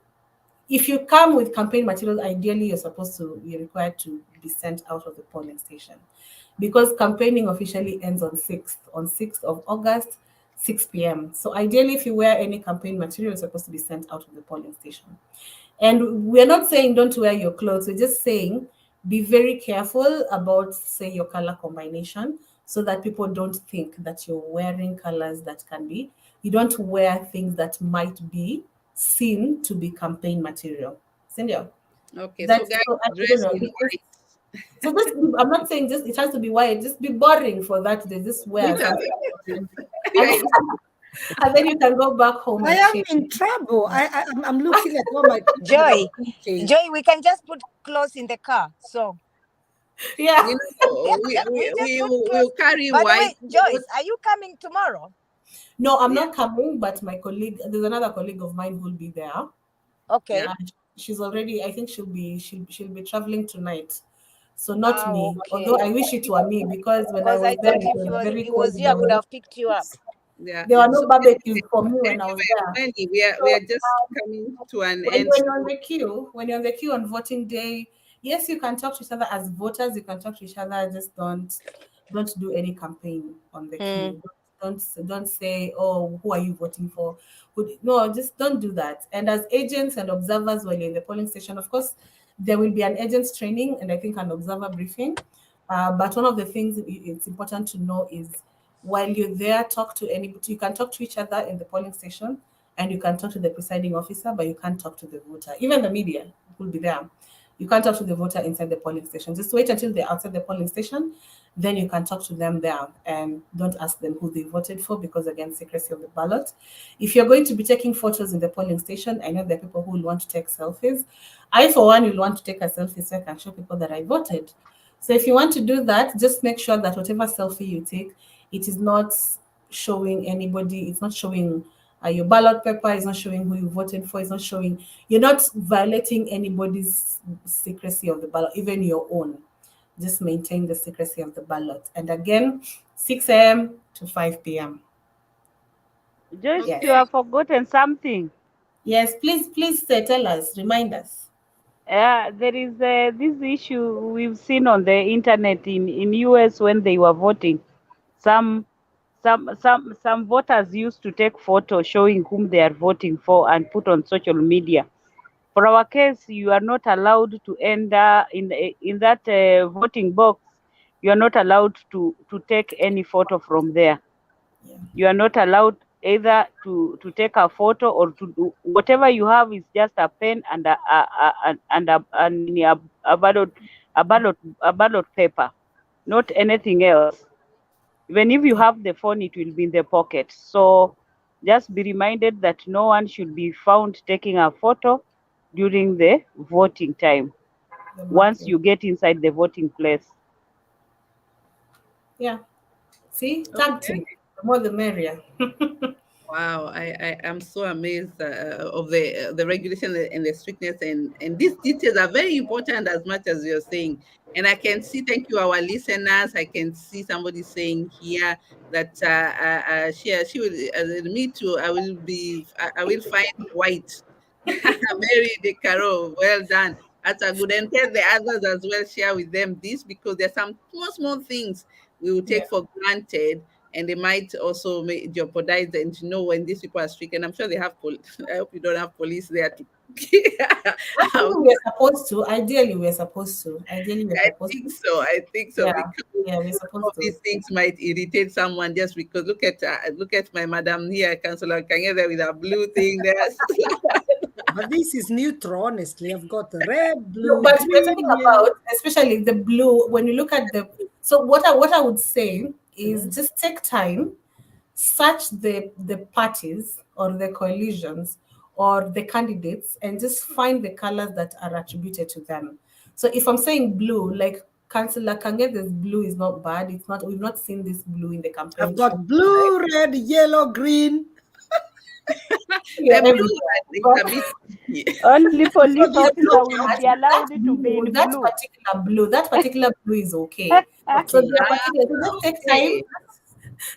come with campaign materials, ideally you're required to be sent out of the polling station, because campaigning officially ends on 6th of August, 6 p.m. So ideally, if you wear any campaign material, you're supposed to be sent out of the polling station. And we're not saying don't wear your clothes. We're just saying be very careful about, say, your color combination, so that people don't think that you're wearing colors that can be. You don't wear things that might be seen to be campaign material. Cynthia, Okay, so that's guys so, I don't dress know. in white. So this, I'm not saying just it has to be white. Just be boring for that day. Just wear Yeah. something, and, and then you can go back home I and am change. in trouble. I'm looking at all my people that Joy, are thinking. Joy, we can just put clothes in the car. So Yeah. You know, we just put we'll clothes. carry By the white. way, Joyce, are you coming tomorrow? No, I'm Yeah, not coming, but my colleague, there's another colleague of mine who'll be there. Okay. yeah. And she's already, I think she'll be traveling tonight. So not Ah, me. Although okay. I wish it were me, because when I Because was I there thought it if was very it cold. was you, I could have picked you up. Yeah. There were So no barbecues for me when I was there. anyway, we So are just coming to an when, end. when you're on the queue, when you're on the queue on voting day, yes, you can talk to each other as voters. You can talk to each other. Just don't do any campaign on the Mm. queue. Don't say, oh, who are you voting for? No, just don't do that. And as agents and observers while you're in the polling station, of course, there will be an agents training and I think an observer briefing. But one of the things it's important to know is, while you're there, talk to anybody. You can talk to each other in the polling station, and you can talk to the presiding officer, but you can't talk to the voter. Even the media will be there. You can't talk to the voter inside the polling station. Just wait until they're outside the polling station, then you can talk to them there, and don't ask them who they voted for, because again, secrecy of the ballot. If you're going to be taking photos in the polling station, I know there are people who will want to take selfies. I, for one, will want to take a selfie so I can show people that I voted. So if you want to do that, just make sure that whatever selfie you take, it is not showing anybody, it's not showing your ballot paper, it's not showing who you voted for, it's not showing, you're not violating anybody's secrecy of the ballot, even your own. Just maintain the secrecy of the ballot. And again, 6 a.m. to 5 p.m. Joyce, Yes. you Okay. have forgotten something. Yes, please tell us, remind us. There is this issue we've seen on the internet in US when they were voting. Some some voters used to take photos showing whom they are voting for and put on social media. For our case, you are not allowed to enter in that voting box. You are not allowed to take any photo from there. Yeah. You are not allowed either to take a photo or to do whatever you have is just a pen and a ballot paper, not anything else. Even if you have the phone, it will be in the pocket. So just be reminded that no one should be found taking a photo during the voting time The once marking. you get inside the voting place. Yeah. See, tag Okay. team. The more the merrier. Wow, I am so amazed of the regulation and the strictness, and these details are very important as much as you're saying. And I can see, thank you, our listeners. I can see somebody saying here that she will, me too. I will find white. Mary De Caro, well done. That's a good. And tell the others as well, share with them this, because there's some small things we will Yeah. take for granted, and they might also jeopardize and to know when these people are strict. And I'm sure they have I hope you don't have police there to Actually, we're supposed to. Ideally, we're supposed to. Ideally, we're I supposed think to. so. I think so Yeah, because yeah, we're some of supposed to. these things might irritate someone just because look at my madam here, Councillor Kangede, with a blue thing there. But this is neutral, honestly. I've got red, No, blue, but we're green, talking yellow. about, especially the blue. When you look at the, so what I would say is just take time, search the parties or the coalitions or the candidates, and just find the colors that are attributed to them. So if I'm saying blue, like Councillor Kangede's blue is not bad. It's not. We've not seen this blue in the I've campaign trail, got right? blue, red, yellow, green. You're The blue everywhere. one is But a bit tricky. Only police The officer blue will part, be allowed to be in blue. that particular blue is okay. So okay. there are particular. So just take time. Okay.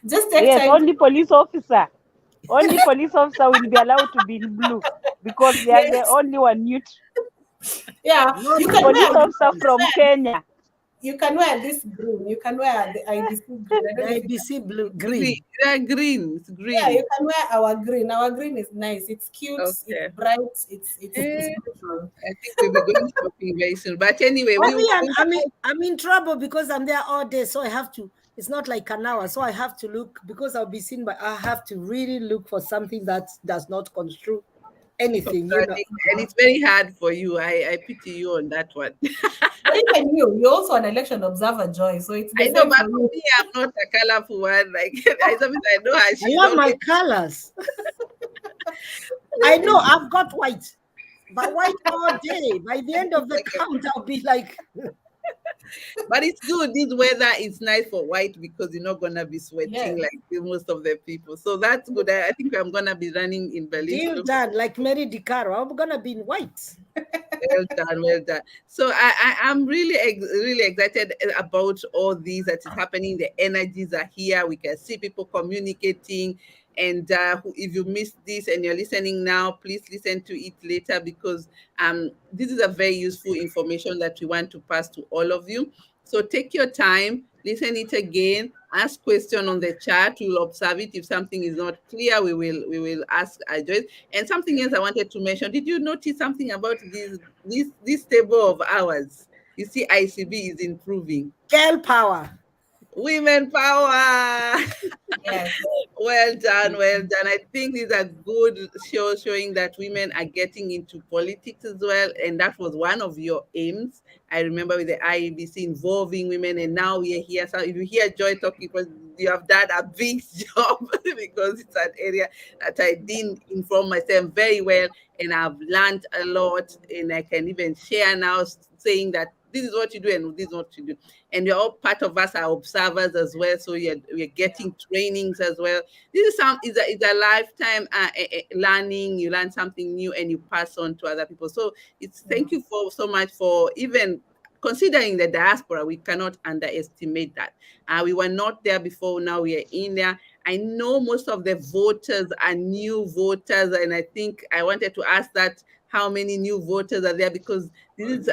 Just take Yes, time. only police officer. Only police officer will be allowed to be in blue because they are the Yes. only one neutral. Yeah. Not You the can Police wear. officer from Kenya. You can wear this green. You can wear the IBC green. I don't know if you can. IBC blue, Green. green. Yeah, green. It's Yeah, you green. can wear our green. Our green is nice. It's cute. It's Okay. bright. It's Eh, neutral. I think we'll be going shopping very soon. But anyway, For we me, will. I'm in trouble because I'm there all day, so I have to. It's not like an hour, so I have to look because I'll be seen. But I have to really look for something that does not construe anything. And it's very hard for you. I pity you on that one. But even you're also an election observer, Joy. So it's the I know, same but for for you. me, I'm not a colorful one. Like I know how I she's love my always. colors. I know I've got white, but white all day. By the end of the count, I'll be like, But it's good. This weather is nice for white because you're not gonna be sweating Yes. like most of the people. So that's good. I think I'm gonna be running in Berlin to deal look. done, like Mary DiCaro. I'm gonna be in white. Well done, well done. So I'm really really excited about all these that is happening. The energies are here. We can see people communicating. And if you missed this and you're listening now, please listen to it later because this is a very useful information that we want to pass to all of you. So take your time, listen it again, ask question on the chat. We'll observe it. If something is not clear, we will ask Joyce. And something else I wanted to mention. Did you notice something about this table of hours? You see, ICB is improving. Girl power. Women power. Yes. Well done, well done. I think these are good shows showing that women are getting into politics as well. And that was one of your aims. I remember with the IEBC involving women, and now we are here. So if you hear Joy talking, because you have done a big job because it's an area that I didn't inform myself very well, and I've learned a lot, and I can even share now saying that this is what you do and this is what you do. And we're all part of us are observers as well. So we're getting trainings as well. This is a lifetime learning. You learn something new and you pass on to other people. So thank you so much for even considering the diaspora. We cannot underestimate that. We were not there before. Now we are in there. I know most of the voters are new voters, and I think I wanted to ask that how many new voters are there, because this is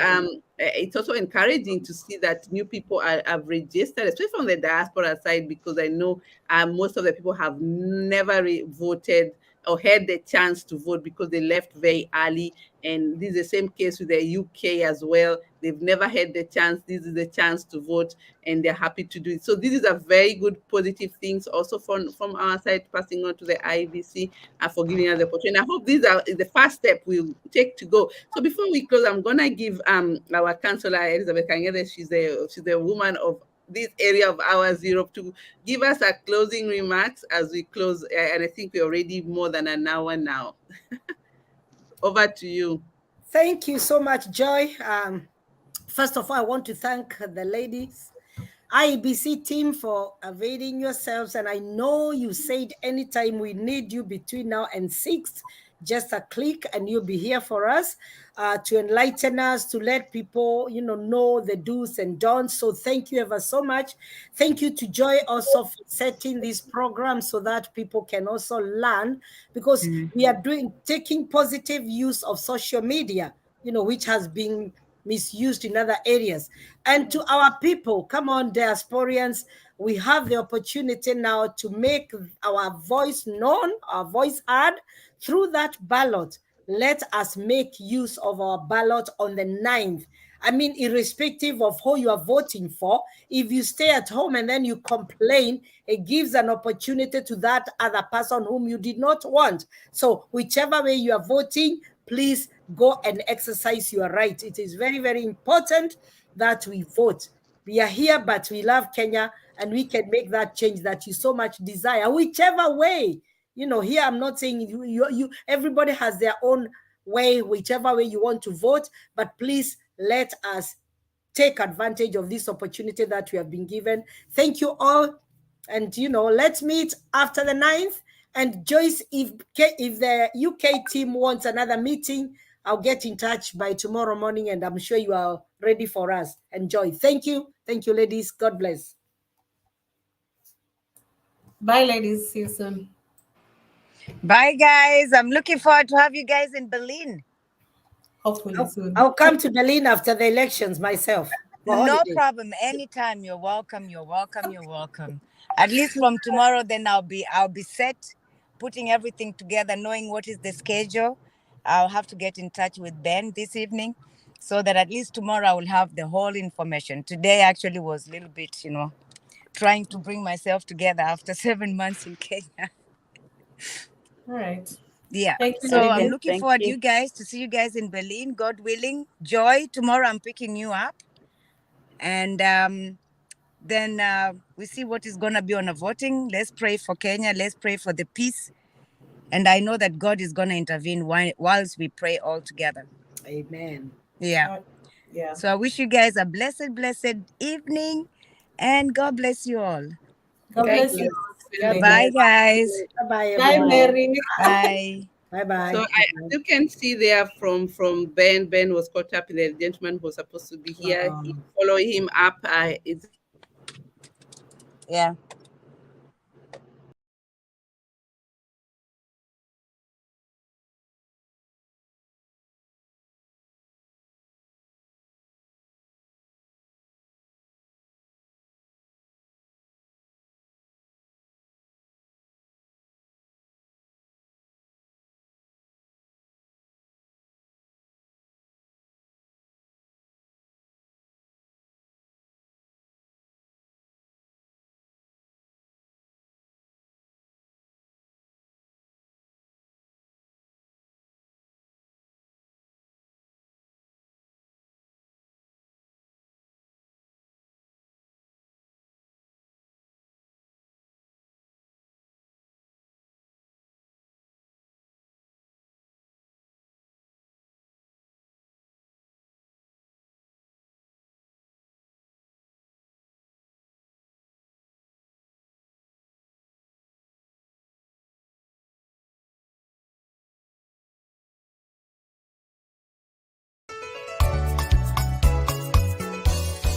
it's also encouraging to see that new people have registered, especially from the diaspora side, because I know most of the people have never voted or had the chance to vote because they left very early. And this is the same case with the UK as well. They've never had the chance. This is the chance to vote, and they're happy to do it. So this is a very good positive things also from our side, passing on to the IEBC for giving us the opportunity. I hope these are the first step we'll take to go. So before we close, I'm gonna give our councillor Elizabeth Kangede, she's the woman of this area of ours, Europe, to give us a closing remarks as we close. And I think we're already more than an hour now. Over to you. Thank you so much, Joy. First of all, I want to thank the ladies, IEBC team, for availing yourselves. And I know you said anytime we need you between now and 6, just a click and you'll be here for us to enlighten us, to let people, know the do's and don'ts. So thank you ever so much. Thank you to Joy also for setting this program so that people can also learn, because we are taking positive use of social media, which has been misused in other areas. And to our people, come on, diasporians, we have the opportunity now to make our voice known, our voice heard through that ballot. Let us make use of our ballot on the 9th. I mean, irrespective of who you are voting for, if you stay at home and then you complain, it gives an opportunity to that other person whom you did not want. So whichever way you are voting, please go and exercise your right. It is very, very important that we vote. We are here, but we love Kenya, and we can make that change that you so much desire, whichever way. You know, here I'm not saying you everybody has their own way, whichever way you want to vote, but please let us take advantage of this opportunity that we have been given. Thank you all. And, you know, let's meet after the 9th. And Joyce, if the UK team wants another meeting, I'll get in touch by tomorrow morning, and I'm sure you are ready for us. Enjoy. Thank you. Thank you, ladies. God bless. Bye, ladies. See you soon. Bye, guys. I'm looking forward to have you guys in Berlin. Hopefully soon. I'll come to Berlin after the elections myself. No problem. Anytime. You're welcome. You're welcome. You're welcome. At least from tomorrow, then I'll be set, putting everything together, knowing what is the schedule. I'll have to get in touch with Ben this evening, so that at least tomorrow I will have the whole information. Today actually was a little bit, you know, trying to bring myself together after 7 months in Kenya. All right. Yeah. Thank you. So I'm looking forward to see you guys in Berlin, God willing. Joy, tomorrow I'm picking you up. And then we see what is going to be on the voting. Let's pray for Kenya. Let's pray for the peace. And I know that God is going to intervene whilst we pray all together. Amen. Yeah. Yeah. So I wish you guys a blessed evening. And God bless you all. God bless you. Bye, guys. Bye-bye. Bye, Mary. Bye. Bye-bye. So you can see there from Ben. Ben was caught up in the gentleman who was supposed to be here. Wow. Follow him up. Yeah.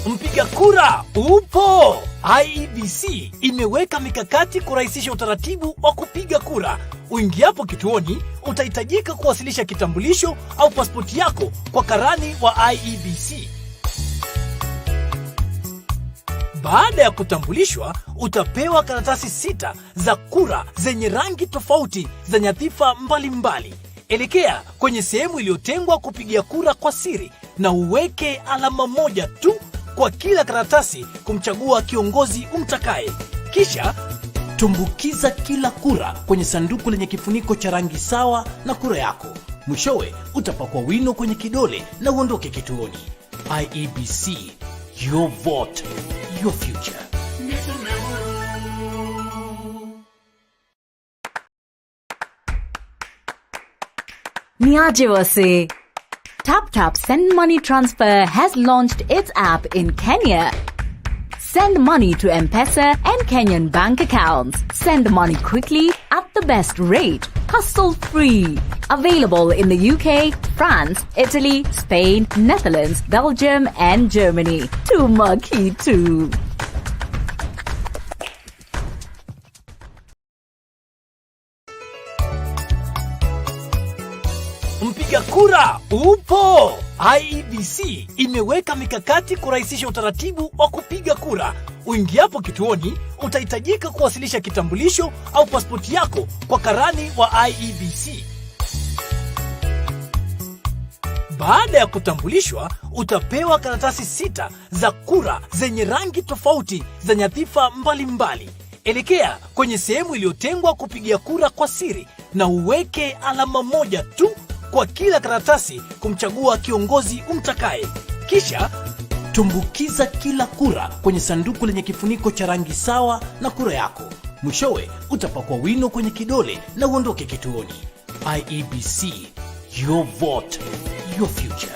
Mpiga kura upo! IEBC imeweka mikakati kurahisisha utaratibu wa kupiga kura. Uingiapo kituoni, utahitajika kuwasilisha kitambulisho au pasipoti yako kwa karani wa IEBC. Baada ya kutambulishwa, utapewa karatasi 6 za kura zenye rangi tofauti za nyadhifa mbalimbali. Elekea kwenye sehemu iliyotengwa kupigia kura kwa siri na uweke alama moja tu kwa kila karatasi kumchagua kiongozi umtakaye. Kisha tumbukiza kila kura kwenye sanduku lenye kifuniko cha rangi sawa na kura yako. Mwishowe utapakwa wino kwenye kidole na uondoke kituoni. IEBC, your vote, your future. Niaje wase. TapTap Send Money Transfer has launched its app in Kenya. Send money to M-Pesa and Kenyan bank accounts. Send money quickly at the best rate, hassle-free. Available in the UK, France, Italy, Spain, Netherlands, Belgium and Germany. Tumaki too. Mpiga kura upo! IEBC imeweka mikakati kurahisisha utaratibu wa kupiga kura. Uingiapo kituoni, utahitajika kuwasilisha kitambulisho au pasipoti yako kwa karani wa IEBC. Baada ya kutambulishwa, utapewa karatasi 6 za kura zenye rangi tofauti za nyadhifa mbalimbali. Elekea kwenye sehemu iliyotengwa kupigia kura kwa siri na uweke alama moja tu kwa kila karatasi kumchagua kiongozi umtakaye. Kisha tumbukiza kila kura kwenye sanduku lenye kifuniko cha rangi sawa na kura yako. Mwishowe utapakwa wino kwenye kidole na uondoke kituoni. IEBC, your vote, your future.